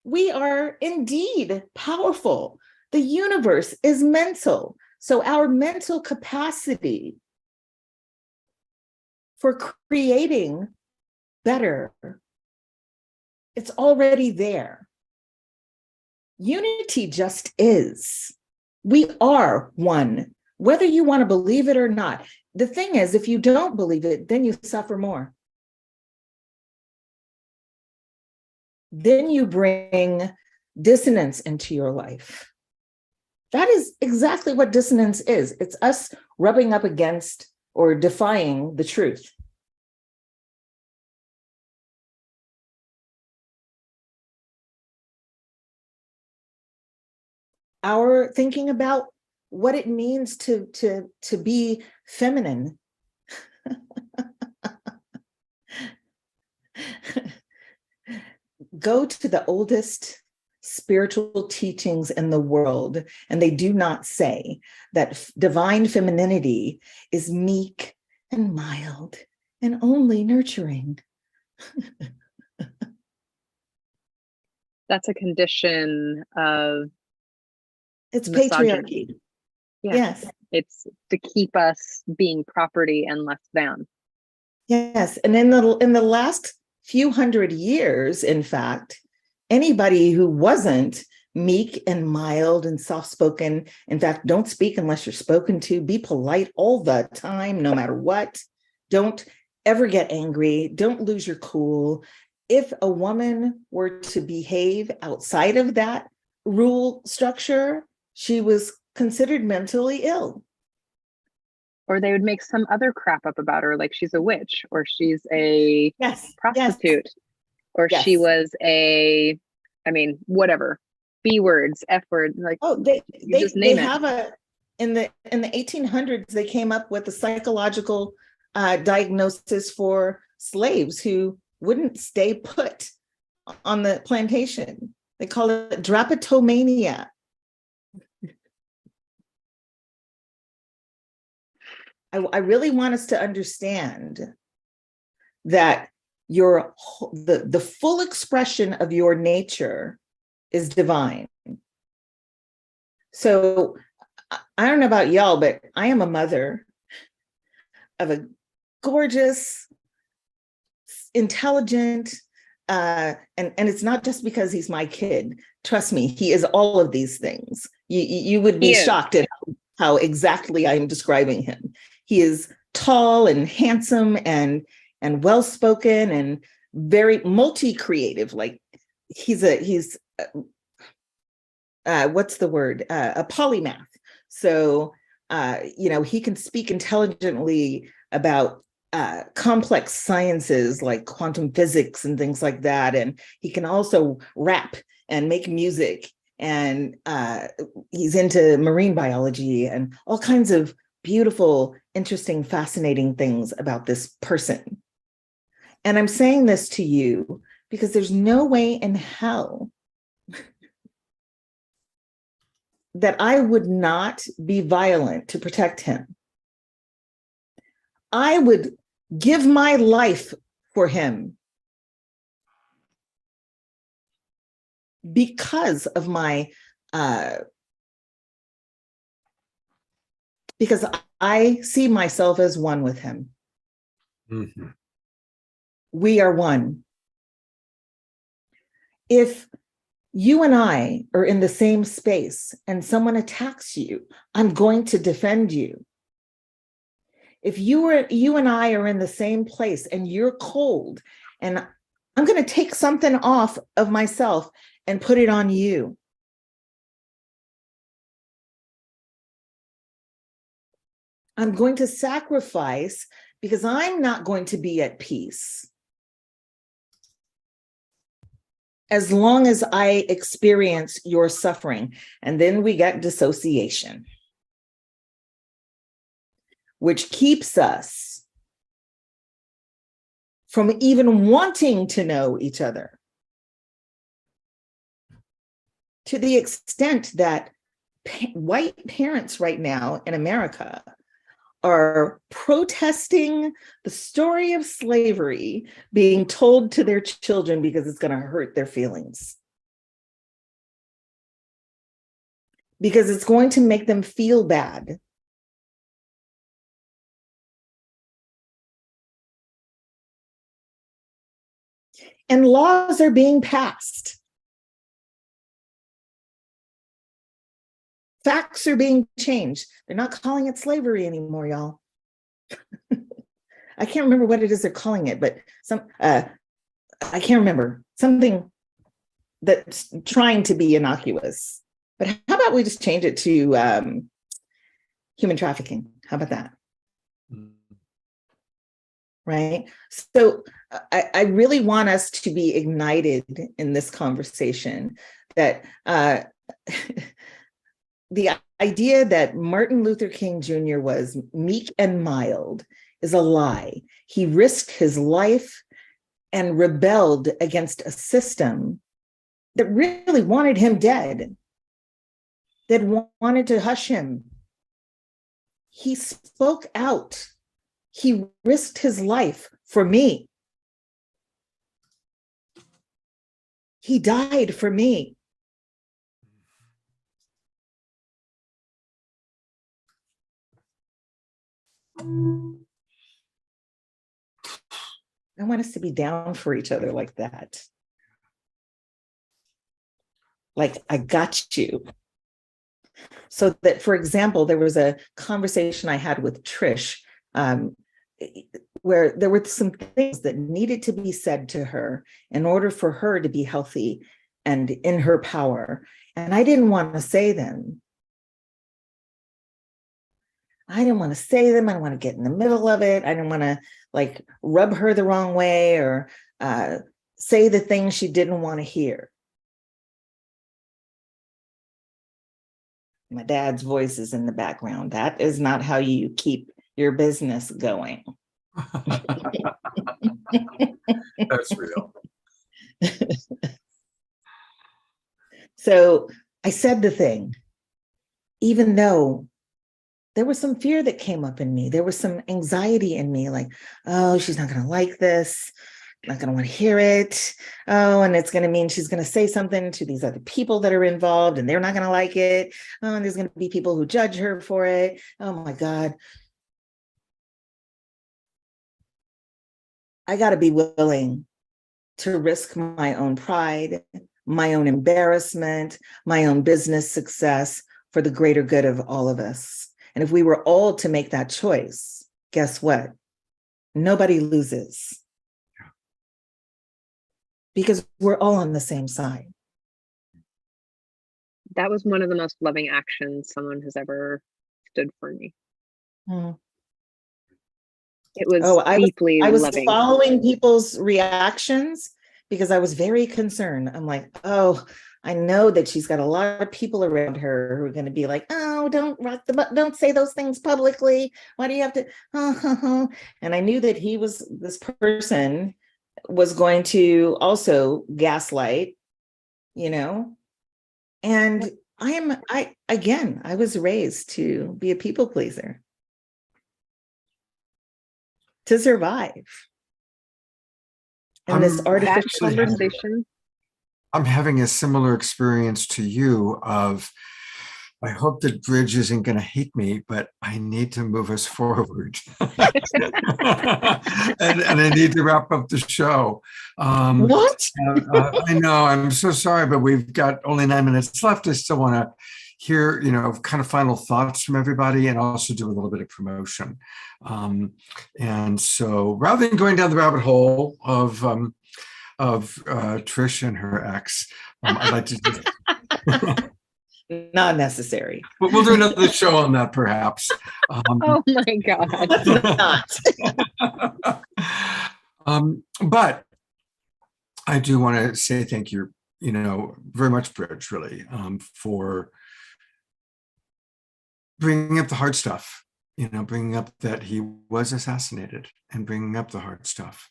Speaker 4: We are indeed powerful. The universe is mental. So our mental capacity for creating better, it's already there. Unity just is. We are one, whether you want to believe it or not. The thing is, if you don't believe it, then you suffer more. Then you bring dissonance into your life. That is exactly what dissonance is. It's us rubbing up against or defying the truth. Our thinking about what it means to be feminine. Go to the oldest spiritual teachings in the world, and they do not say that divine femininity is meek and mild and only nurturing.
Speaker 11: That's a condition of
Speaker 4: it's
Speaker 11: misogyny.
Speaker 4: Patriarchy.
Speaker 11: Yeah.
Speaker 4: Yes.
Speaker 11: It's to keep us being property and less than.
Speaker 4: Yes. And in the last few hundred years, in fact, anybody who wasn't meek and mild and soft-spoken, in fact, don't speak unless you're spoken to, be polite all the time, no matter what. Don't ever get angry. Don't lose your cool. If a woman were to behave outside of that rule structure, she was considered mentally ill.
Speaker 11: Or they would make some other crap up about her, like she's a witch, or she's a prostitute, or she was whatever, B words, F words, like
Speaker 4: they
Speaker 11: just name it.
Speaker 4: Have in the 1800s, they came up with a psychological diagnosis for slaves who wouldn't stay put on the plantation. They call it drapetomania. I really want us to understand that the full expression of your nature is divine. So I don't know about y'all, but I am a mother of a gorgeous, intelligent, and it's not just because he's my kid. Trust me, he is all of these things. You would be shocked at how exactly I am describing him. He is tall and handsome and well-spoken and very multi-creative. Like he's what's the word? A polymath. So he can speak intelligently about complex sciences like quantum physics and things like that. And he can also rap and make music. And he's into marine biology and all kinds of beautiful, interesting, fascinating things about this person. And I'm saying this to you because there's no way in hell that I would not be violent to protect him. I would give my life for him because of my because I see myself as one with him. Mm-hmm. We are one. If you and I are in the same space and someone attacks you, I'm going to defend you. If you and I are in the same place and you're cold and I'm going to take something off of myself and put it on you. I'm going to sacrifice because I'm not going to be at peace as long as I experience your suffering. And then we got dissociation, which keeps us from even wanting to know each other, to the extent that white parents right now in America are protesting the story of slavery being told to their children because it's going to hurt their feelings. Because it's going to make them feel bad. And laws are being passed. Facts are being changed. They're not calling it slavery anymore, y'all. I can't remember what it is they're calling it, but I can't remember. Something that's trying to be innocuous. But how about we just change it to human trafficking? How about that? Right? So I really want us to be ignited in this conversation that the idea that Martin Luther King Jr. was meek and mild is a lie. He risked his life and rebelled against a system that really wanted him dead, that wanted to hush him. He spoke out. He risked his life for me. He died for me. I want us to be down for each other like that. Like, I got you. So that, for example, there was a conversation I had with Trish where there were some things that needed to be said to her in order for her to be healthy and in her power. And I didn't want to say them. I didn't want to say them. I didn't want to get in the middle of it. I didn't want to like rub her the wrong way or say the things she didn't want to hear. My dad's voice is in the background. That is not how you keep your business going.
Speaker 2: That's real.
Speaker 4: So I said the thing, even though there was some fear that came up in me. There was some anxiety in me, like, oh, she's not going to like this. Not going to want to hear it. Oh, and it's going to mean she's going to say something to these other people that are involved and they're not going to like it. Oh, and there's going to be people who judge her for it. Oh my God. I got to be willing to risk my own pride, my own embarrassment, my own business success for the greater good of all of us. And if we were all to make that choice, guess what? Nobody loses. Because we're all on the same side.
Speaker 11: That was one of the most loving actions someone has ever stood for me. It was deeply
Speaker 4: I was
Speaker 11: loving.
Speaker 4: Following people's reactions because I was very concerned. I'm like, oh, I know that she's got a lot of people around her who are going to be like, oh, don't rock the boat, don't say those things publicly. Why do you have to? And I knew that this person was going to also gaslight, and I was raised to be a people pleaser, to survive. And this artificial
Speaker 11: conversation.
Speaker 2: I'm having a similar experience to you of, I hope that Bridge isn't going to hate me, but I need to move us forward. and I need to wrap up the show.
Speaker 4: What?
Speaker 2: I know, I'm so sorry, but we've got only 9 minutes left. I still want to hear, kind of final thoughts from everybody and also do a little bit of promotion. And so rather than going down the rabbit hole of Trish and her ex, I'd like to just...
Speaker 4: Not necessary.
Speaker 2: We'll do another show on that, perhaps.
Speaker 11: Oh my God.
Speaker 2: But I do want to say thank you, very much, Bridge, really, for bringing up the hard stuff, bringing up that he was assassinated and bringing up the hard stuff.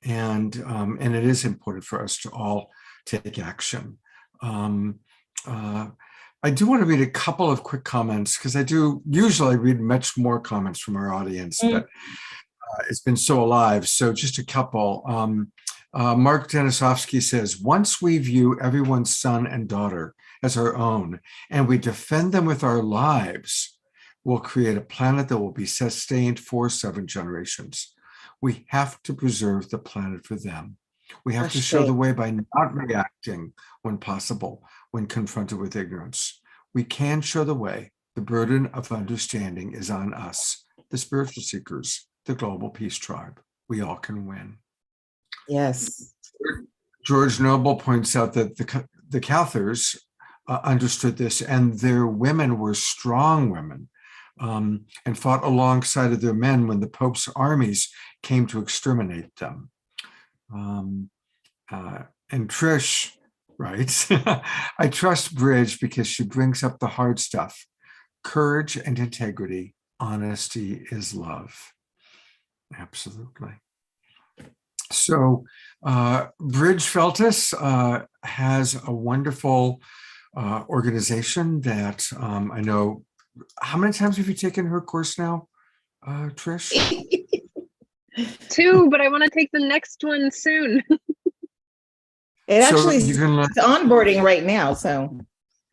Speaker 2: And it is important for us to all take action. I do want to read a couple of quick comments because I do usually read much more comments from our audience, but it's been so alive. So just a couple. Mark Denisovsky says, once we view everyone's son and daughter as our own and we defend them with our lives, we'll create a planet that will be sustained for 7 generations. We have to preserve the planet for them. We have to show the way by not reacting when possible, when confronted with ignorance. We can show the way. The burden of understanding is on us, the spiritual seekers, the global peace tribe. We all can win.
Speaker 4: Yes.
Speaker 2: George Noble points out that the Cathars understood this, and their women were strong women and fought alongside of their men when the Pope's armies came to exterminate them. And Trish writes, I trust Bridge because she brings up the hard stuff. Courage and integrity, honesty is love. Absolutely. So Bridge Feltus has a wonderful organization that I know. How many times have you taken her course now, Trish?
Speaker 11: 2, but I want to take the next one soon.
Speaker 4: It's onboarding right now. So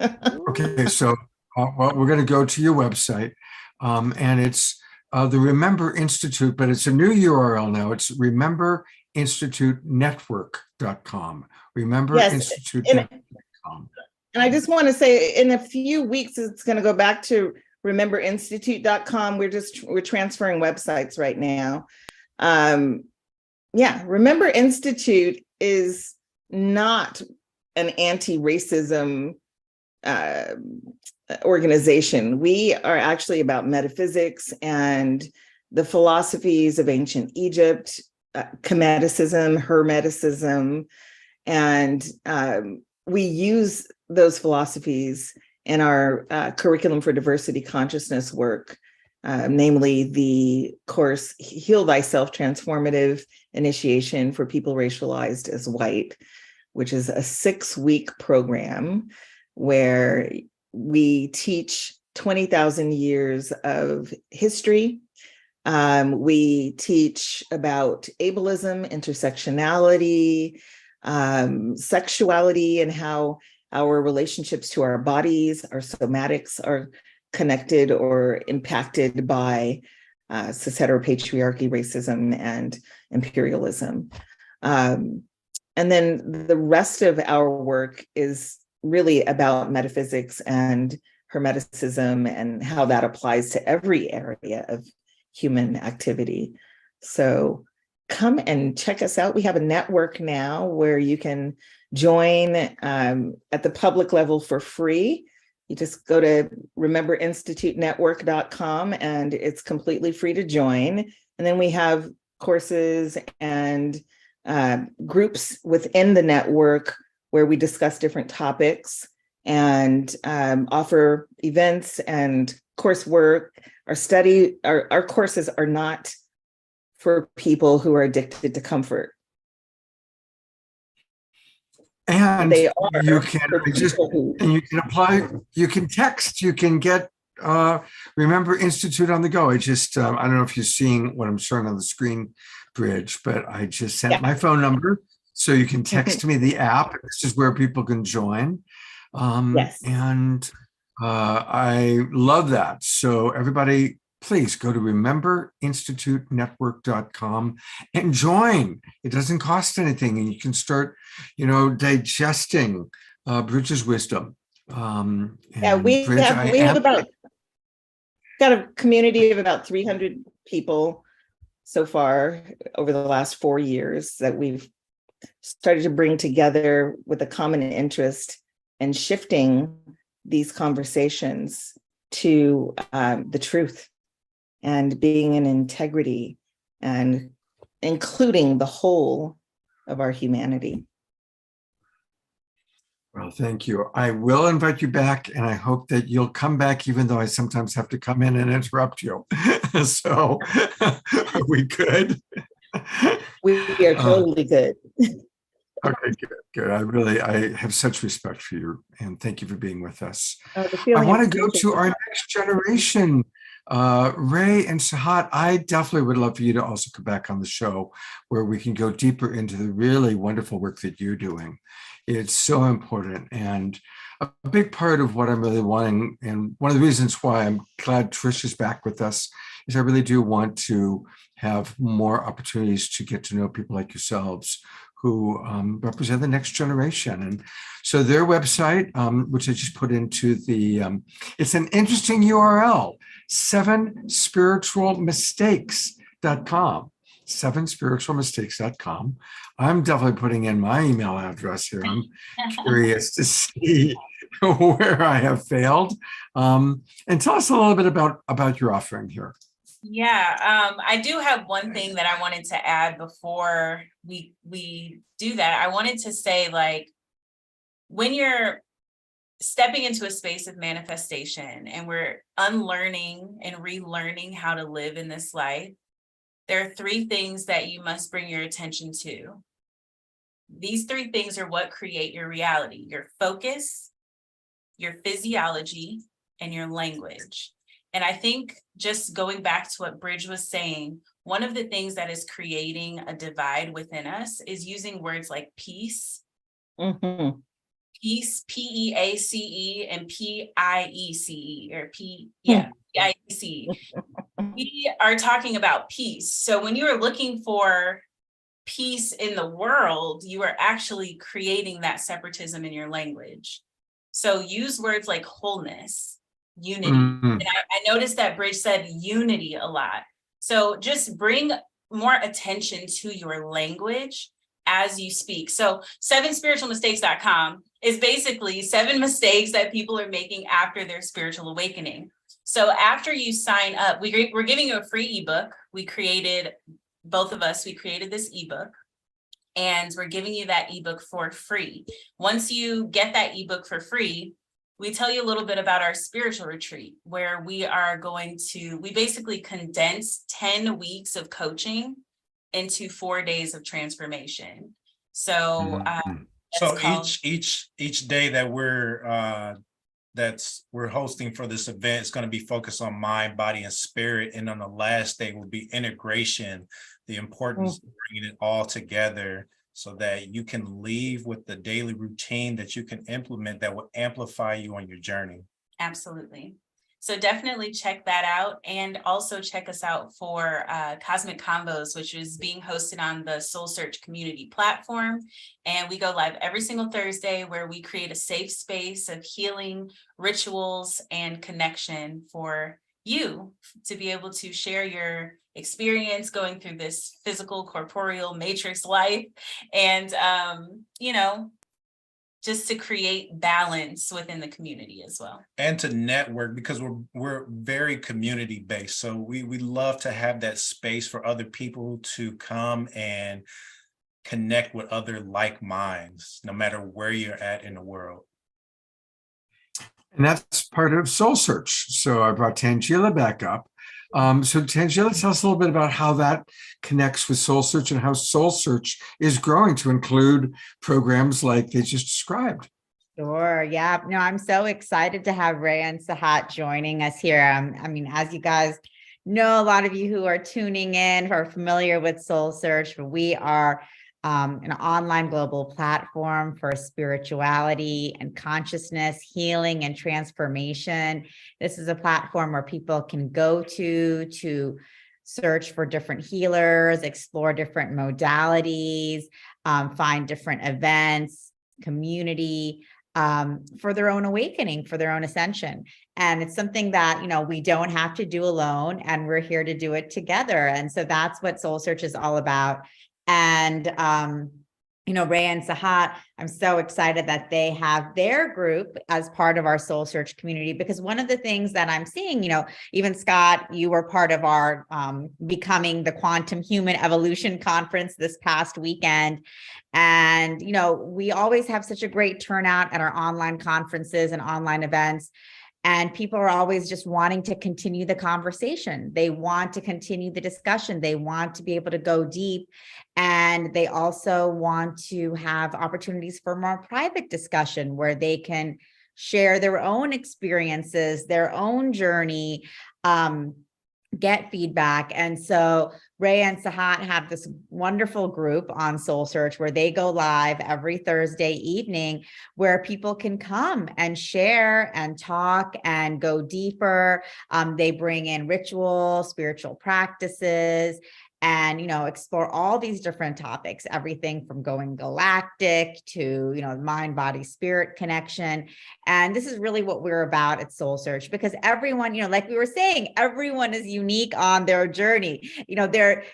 Speaker 2: okay, so well, we're going to go to your website, and it's the Remember Institute, but it's a new URL now. It's rememberinstitutenetwork.com. Rememberinstitutenetwork.com.
Speaker 4: And I just want to say, in a few weeks, it's going to go back to rememberinstitute.com. We're transferring websites right now. Remember Institute is not an anti-racism organization. We are actually about metaphysics and the philosophies of ancient Egypt, Kemeticism, Hermeticism, and we use those philosophies in our curriculum for diversity consciousness work, namely the course Heal Thyself Transformative Initiation for People Racialized as White, which is a 6-week program where we teach 20,000 years of history. We teach about ableism, intersectionality, sexuality, and how our relationships to our bodies, our somatics, are connected or impacted by cis-heteropatriarchy, racism, and imperialism. And then the rest of our work is really about metaphysics and Hermeticism and how that applies to every area of human activity. So come and check us out. We have a network now where you can join at the public level for free. You just go to rememberinstitutenetwork.com and it's completely free to join. And then we have courses and groups within the network where we discuss different topics and offer events and coursework. Our courses are not for people who are addicted to comfort.
Speaker 2: And you can apply, you can text, you can get Remember Institute on the go. I don't know if you're seeing what I'm showing on the screen, Bridge, but I just sent my phone number. So you can text me the app. This is where people can join. And I love that. So everybody, please go to rememberinstitutenetwork.com and join. It doesn't cost anything. And you can start, digesting Bridge's wisdom
Speaker 4: Yeah,
Speaker 2: And
Speaker 4: we
Speaker 2: Bridge,
Speaker 4: have got a community of about 300 people so far over the last 4 years that we've started to bring together with a common interest in shifting these conversations to the truth and being in integrity and including the whole of our humanity.
Speaker 2: Well, thank you. I will invite you back, and I hope that you'll come back, even though I sometimes have to come in and interrupt you. So are we good?
Speaker 4: We are totally good.
Speaker 2: Okay, good. I have such respect for you, and thank you for being with us.
Speaker 4: The
Speaker 2: I
Speaker 4: feeling
Speaker 2: want
Speaker 4: of
Speaker 2: to go to our next generation. Ray and Sahat, I definitely would love for you to also come back on the show where we can go deeper into the really wonderful work that you're doing. It's so important and a big part of what I'm really wanting. And one of the reasons why I'm glad Trish is back with us is I really do want to have more opportunities to get to know people like yourselves who represent the next generation. And so their website, which I just put into the, it's an interesting URL, 7spiritualmistakes.com. 7spiritualmistakes.com. I'm definitely putting in my email address here. I'm curious to see where I have failed. And tell us a little bit about your offering here.
Speaker 7: Yeah, I do have one thing that I wanted to add before we do that. I wanted to say, like, when you're stepping into a space of manifestation and we're unlearning and relearning how to live in this life, there are 3 things that you must bring your attention to. These 3 things are what create your reality: your focus, your physiology, and your language. And I think just going back to what Bridge was saying, one of the things that is creating a divide within us is using words like peace, peace, P-E-A-C-E, and P-I-E-C-E, or P-I-E-C-E. We are talking about peace. So when you are looking for peace in the world, you are actually creating that separatism in your language. So use words like wholeness, unity. And I noticed that Bridge said unity a lot. So just bring more attention to your language as you speak. So 7spiritualmistakes.com is basically 7 mistakes that people are making after their spiritual awakening. So after you sign up, we're giving you a free ebook. Both of us created this ebook, and we're giving you that ebook for free. Once you get that ebook for free, we tell you a little bit about our spiritual retreat, where we basically condense 10 weeks of coaching into 4 days of transformation. So,
Speaker 6: each day that we're hosting for this event is going to be focused on mind, body, and spirit. And on the last day will be integration, the importance of bringing it all together so that you can leave with the daily routine that you can implement that will amplify you on your journey.
Speaker 7: Absolutely. So definitely check that out, and also check us out for Cosmic Combos, which is being hosted on the Soul Search community platform. And we go live every single Thursday, where we create a safe space of healing, rituals, and connection for you to be able to share your experience going through this physical, corporeal matrix life, and just to create balance within the community as well.
Speaker 6: And to network, because we're very community based. So we love to have that space for other people to come and connect with other like minds, no matter where you're at in the world.
Speaker 2: And that's part of Soul Search. So I brought Tangela back up. So Tangela, tell us a little bit about how that connects with Soul Search and how Soul Search is growing to include programs like they just described.
Speaker 5: Sure. Yeah. No, I'm so excited to have Ray and Sahat joining us here. I mean, as you guys know, a lot of you who are tuning in who are familiar with Soul Search, we are an online global platform for spirituality and consciousness, healing and transformation. This is a platform where people can go to search for different healers, explore different modalities, find different events, community, for their own awakening, for their own ascension. And it's something that, we don't have to do alone, and we're here to do it together. And so that's what Soul Search is all about. And, Ray and Sahat, I'm so excited that they have their group as part of our Soul Search community, because one of the things that I'm seeing, even Scott, you were part of our Becoming the Quantum Human Evolution Conference this past weekend. And, we always have such a great turnout at our online conferences and online events. And people are always just wanting to continue the conversation. They want to continue the discussion. They want to be able to go deep. And they also want to have opportunities for more private discussion where they can share their own experiences, their own journey, get feedback. And so Ray and Sahat have this wonderful group on Soul Search where they go live every Thursday evening, where people can come and share and talk and go deeper. They bring in ritual, spiritual practices, and, explore all these different topics, everything from going galactic to, mind, body, spirit connection. And this is really what we're about at Soul Search, because everyone, like we were saying, everyone is unique on their journey.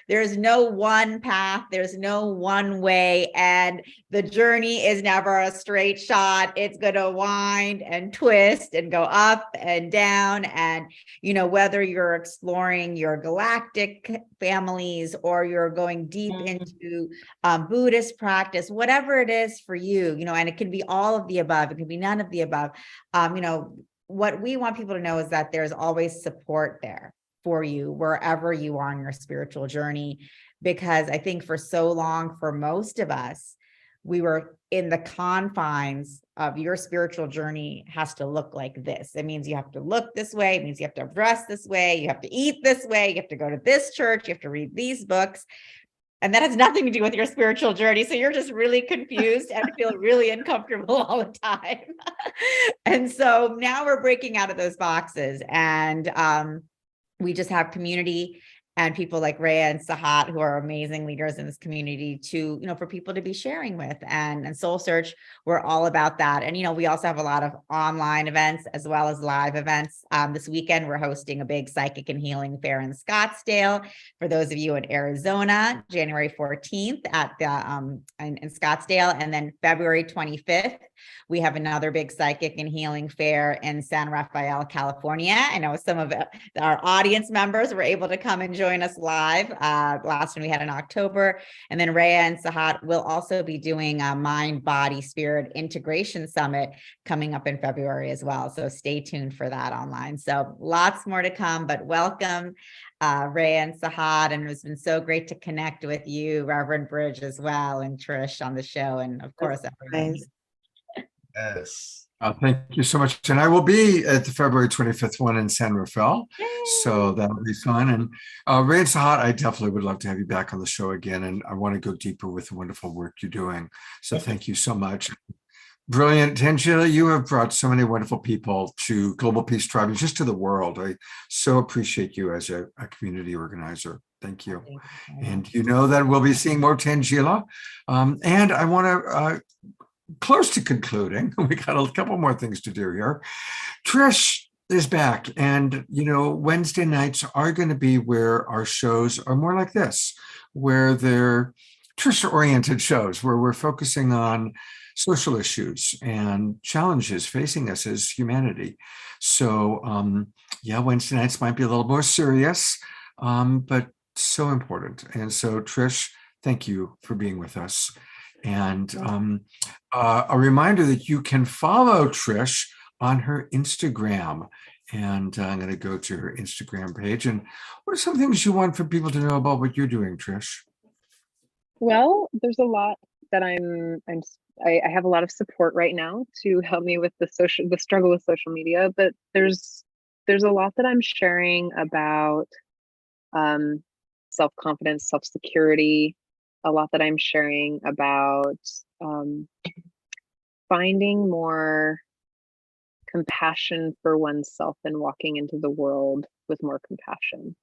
Speaker 5: There's no one path, there's no one way, and the journey is never a straight shot. It's going to wind and twist and go up and down. And, whether you're exploring your galactic families or you're going deep into Buddhist practice, whatever it is for you, and it can be all of the above, it can be none of the above. What we want people to know is that there's always support there for you wherever you are on your spiritual journey. Because I think for so long, for most of us, we were in the confines of your spiritual journey has to look like this. It means you have to look this way. It means you have to dress this way. You have to eat this way. You have to go to this church. You have to read these books. And that has nothing to do with your spiritual journey. So you're just really confused and feel really uncomfortable all the time. And so now we're breaking out of those boxes, and we just have community and people like Rhea and Sahat, who are amazing leaders in this community, to, for people to be sharing with. And Soul Search, we're all about that. And, we also have a lot of online events as well as live events. This weekend, we're hosting a big psychic and healing fair in Scottsdale. For those of you in Arizona, January 14th at the in Scottsdale. And then February 25th, we have another big psychic and healing fair in San Rafael, California. I know some of our audience members were able to come and join us live. Last one we had in October. And then Rhea and Sahat will also be doing a Mind, Body, Spirit Integration Summit coming up in February as well. So stay tuned for that online. So lots more to come, but welcome Rhea and Sahat. And it's been so great to connect with you, Reverend Bridge, as well, and Trish on the show. And of course, everyone.
Speaker 6: Yes.
Speaker 2: Thank you so much. And I will be at the February 25th one in San Rafael. Yay. So that'll be fun. And Ray and Sahat, I definitely would love to have you back on the show again. And I want to go deeper with the wonderful work you're doing. So thank you so much. Brilliant. Tangela, you have brought so many wonderful people to Global Peace Tribe and just to the world. I so appreciate you as a community organizer. Thank you. And that we'll be seeing more Tangela. And I want to close to concluding. We got a couple more things to do here. Trish is back, and Wednesday nights are going to be where our shows are more like this, where they're Trish-oriented shows, where we're focusing on social issues and challenges facing us as humanity. So Wednesday nights might be a little more serious, but so important. And so Trish, thank you for being with us. And a reminder that you can follow Trish on her Instagram. And I'm going to go to her Instagram page. And what are some things you want for people to know about what you're doing, Trish?
Speaker 11: Well, there's a lot that I have a lot of support right now to help me with the struggle with social media, but there's a lot that I'm sharing about self-confidence, self-security, a lot that I'm sharing about finding more compassion for oneself and walking into the world with more compassion.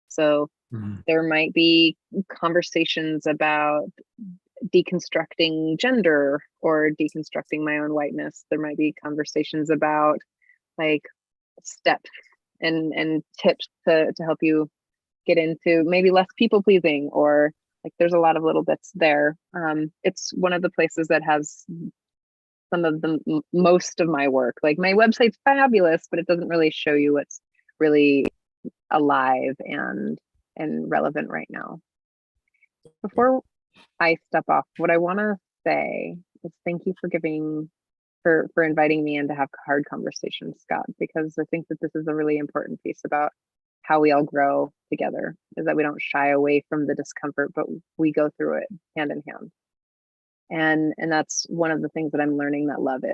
Speaker 11: So there might be conversations about deconstructing gender or deconstructing my own whiteness. There might be conversations about like steps and tips to help you get into maybe less people pleasing, or like there's a lot of little bits there. It's one of the places that has some of the most of my work. Like my website's fabulous, but it doesn't really show you what's really alive and relevant right now. Before I step off, what I want to say is thank you for inviting me in to have hard conversations, Scott, because I think that this is a really important piece about how we all grow together, is that we don't shy away from the discomfort, but we go through it hand in hand. And that's one of the things that I'm learning that love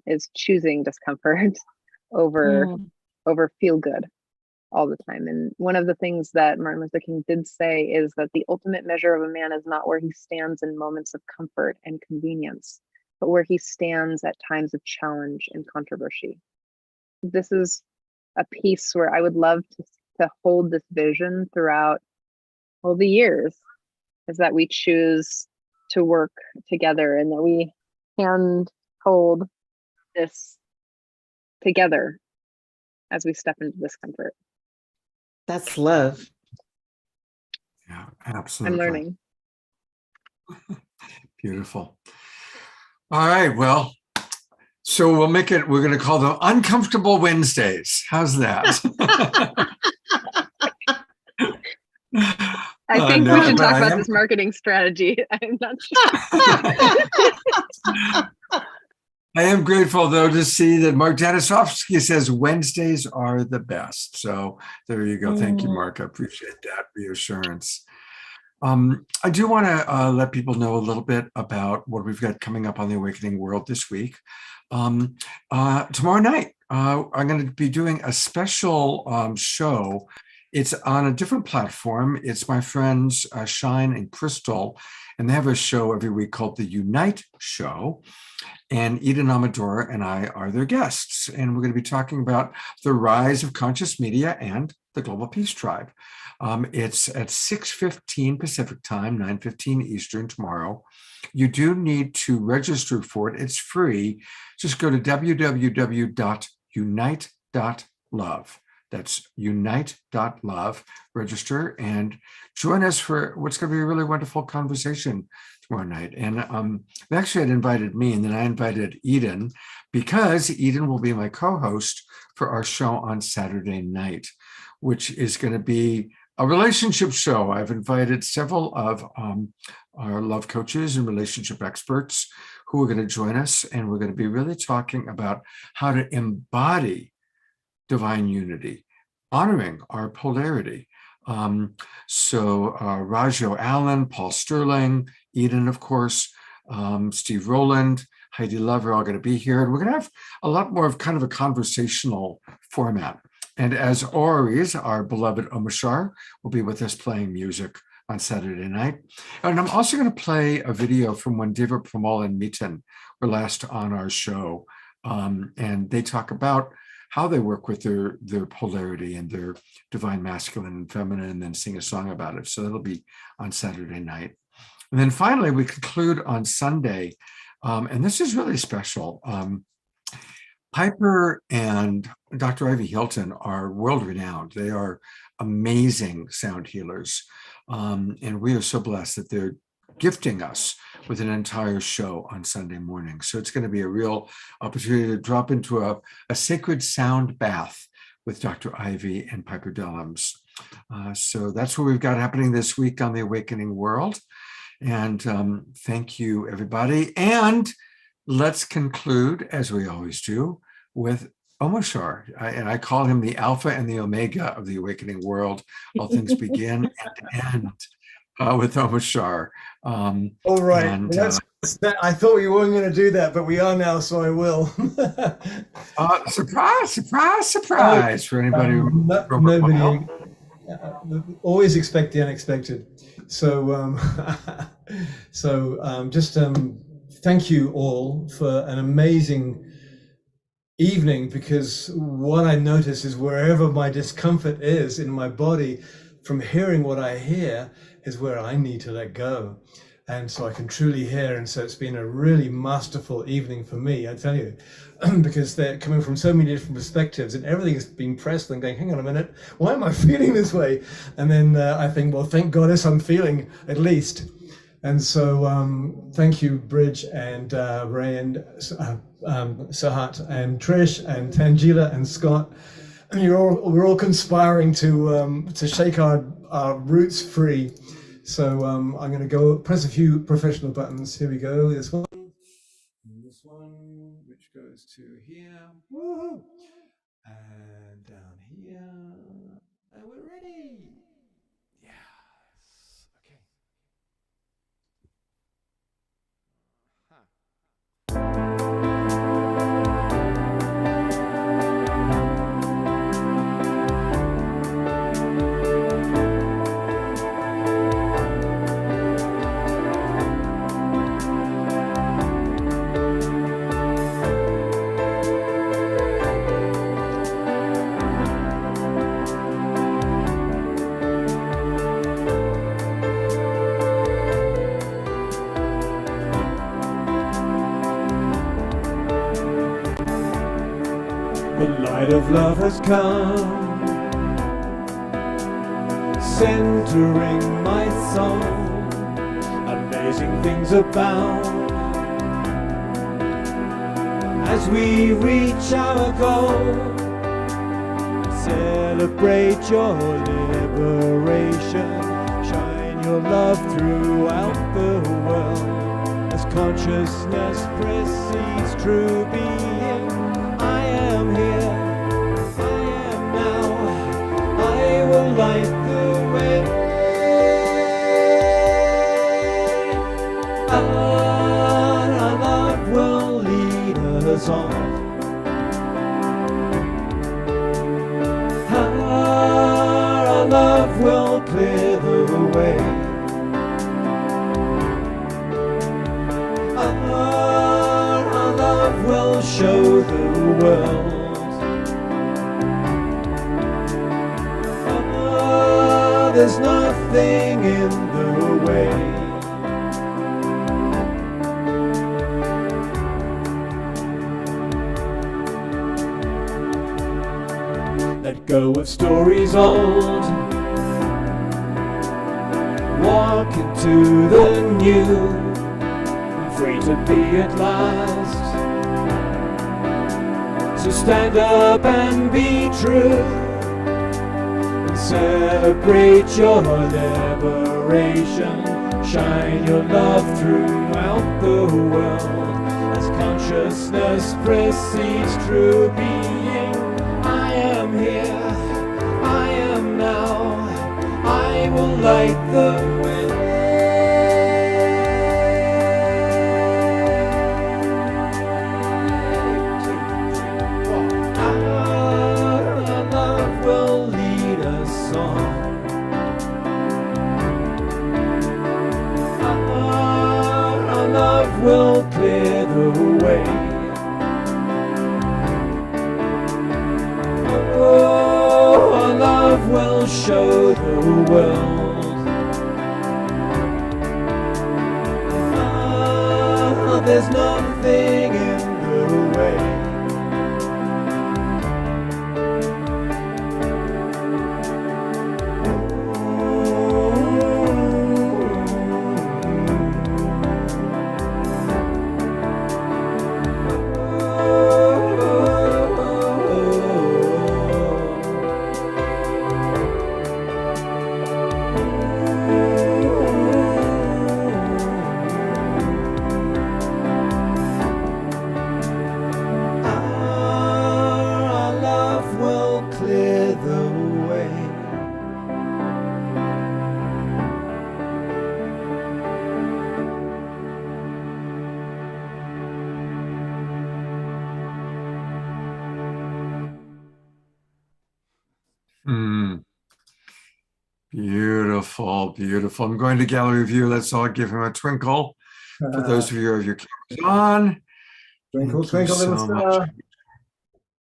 Speaker 11: is choosing discomfort over feel good all the time. And one of the things that Martin Luther King did say is that the ultimate measure of a man is not where he stands in moments of comfort and convenience, but where he stands at times of challenge and controversy. This is a piece where I would love to hold this vision throughout all the years, is that we choose to work together and that we hand hold this together as we step into discomfort.
Speaker 4: That's love.
Speaker 2: Yeah, absolutely.
Speaker 11: I'm learning.
Speaker 2: Beautiful. All right. Well, so we're going to call them Uncomfortable Wednesdays. How's that?
Speaker 11: I think we should talk about this marketing strategy. I'm not sure.
Speaker 2: I am grateful, though, to see that Mark Danisovsky says Wednesdays are the best. So there you go. Thank you, Mark. I appreciate that reassurance. I do want to let people know a little bit about what we've got coming up on the Awakening World this week. Tomorrow night, I'm going to be doing a special show. It's on a different platform. It's my friends Shine and Crystal, and they have a show every week called The Unite Show. And Eden Amador and I are their guests. And we're going to be talking about the rise of conscious media and the Global Peace Tribe. It's at 6:15 Pacific time, 9:15 Eastern tomorrow. You do need to register for it. It's free. Just go to www.unite.love. That's unite.love. Register and join us for what's going to be a really wonderful conversation tomorrow night. And they actually had invited me, and then I invited Eden, because Eden will be my co-host for our show on Saturday night, which is going to be a relationship show. I've invited several of our love coaches and relationship experts who are going to join us, and we're going to be really talking about how to embody divine unity, honoring our polarity. Rajo Allen, Paul Sterling, Eden, of course, Steve Rowland, Heidi Love are all going to be here. And we're going to have a lot more of kind of a conversational format. And as always, our beloved Omashar will be with us playing music on Saturday night. And I'm also going to play a video from when David Pramal and Miten were last on our show. And they talk about how they work with their polarity and their divine masculine and feminine, and then sing a song about it. So that'll be on Saturday night. And then finally, we conclude on Sunday. And this is really special. Piper and Dr. Ivy Hilton are world-renowned. They are amazing sound healers. And we are so blessed that they're gifting us with an entire show on Sunday morning. So it's going to be a real opportunity to drop into a sacred sound bath with Dr. Ivy and Piper Dellums. So that's what we've got happening this week on the Awakening World. And thank you, everybody. And let's conclude, as we always do, with Omashar. And I call him the Alpha and the Omega of the Awakening World. All things begin and end with Omashar.
Speaker 9: All right. And, I thought you weren't going to do that, but we are now, so I will.
Speaker 2: Surprise for anybody who
Speaker 9: nobody always expect the unexpected. So thank you all for an amazing evening, because what I notice is wherever my discomfort is in my body from hearing what I hear is where I need to let go. and so I can truly hear. And so it's been a really masterful evening for me, I tell you, because they're coming from so many different perspectives, and everything is being pressed and going, hang on a minute, why am I feeling this way? And then I think, well, thank goddess I'm feeling at least. And so thank you, Bridge and Ray and Sahat and Trish and Tangela and Scott. We're all conspiring to shake our roots free. So I'm going to go press a few professional buttons. Here we go. This one, which goes to here. Woohoo! And down here. And we're ready. Yes. Okay. The light of love has come, centering my soul. Amazing things abound as we reach our goal. Celebrate your liberation, shine your love throughout the world. As consciousness precedes true being, I am here, I am now, I will light the way. Our love will lead us on. Our love will clear the way. Our love will show the world. There's nothing in the way. Let go of stories old, walk into the new, free to be at last. So stand up and be true, and celebrate your liberation. Shine your love throughout the world. As consciousness precedes true being, I am here, I am now, I will light the way. Will clear the way. Oh, our love will show the world. There's nothing in the way.
Speaker 2: Beautiful, beautiful. I'm going to gallery view. Let's all give him a twinkle. For those of you who have your cameras on.
Speaker 9: Twinkle, twinkle, little star.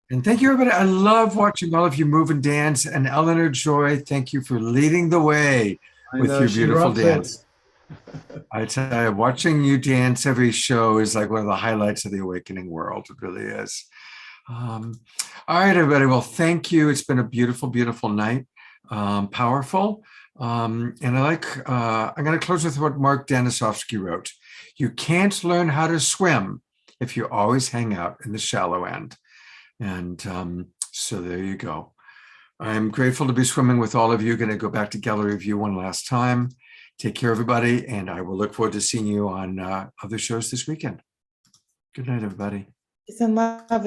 Speaker 2: And thank you, everybody. I love watching all of you move and dance. And Eleanor Joy, thank you for leading the way with your beautiful dance. I tell you, watching you dance every show is like one of the highlights of the awakening world. It really is. All right, everybody. Well, thank you. It's been a beautiful, beautiful night. Powerful. And I'm going to close with what Mark Danisovsky wrote. You can't learn how to swim if you always hang out in the shallow end. And so there you go. I'm grateful to be swimming with all of you. Going to go back to gallery view one last time. Take care, everybody. And I will look forward to seeing you on other shows this weekend. Good night, everybody.
Speaker 4: Peace and love.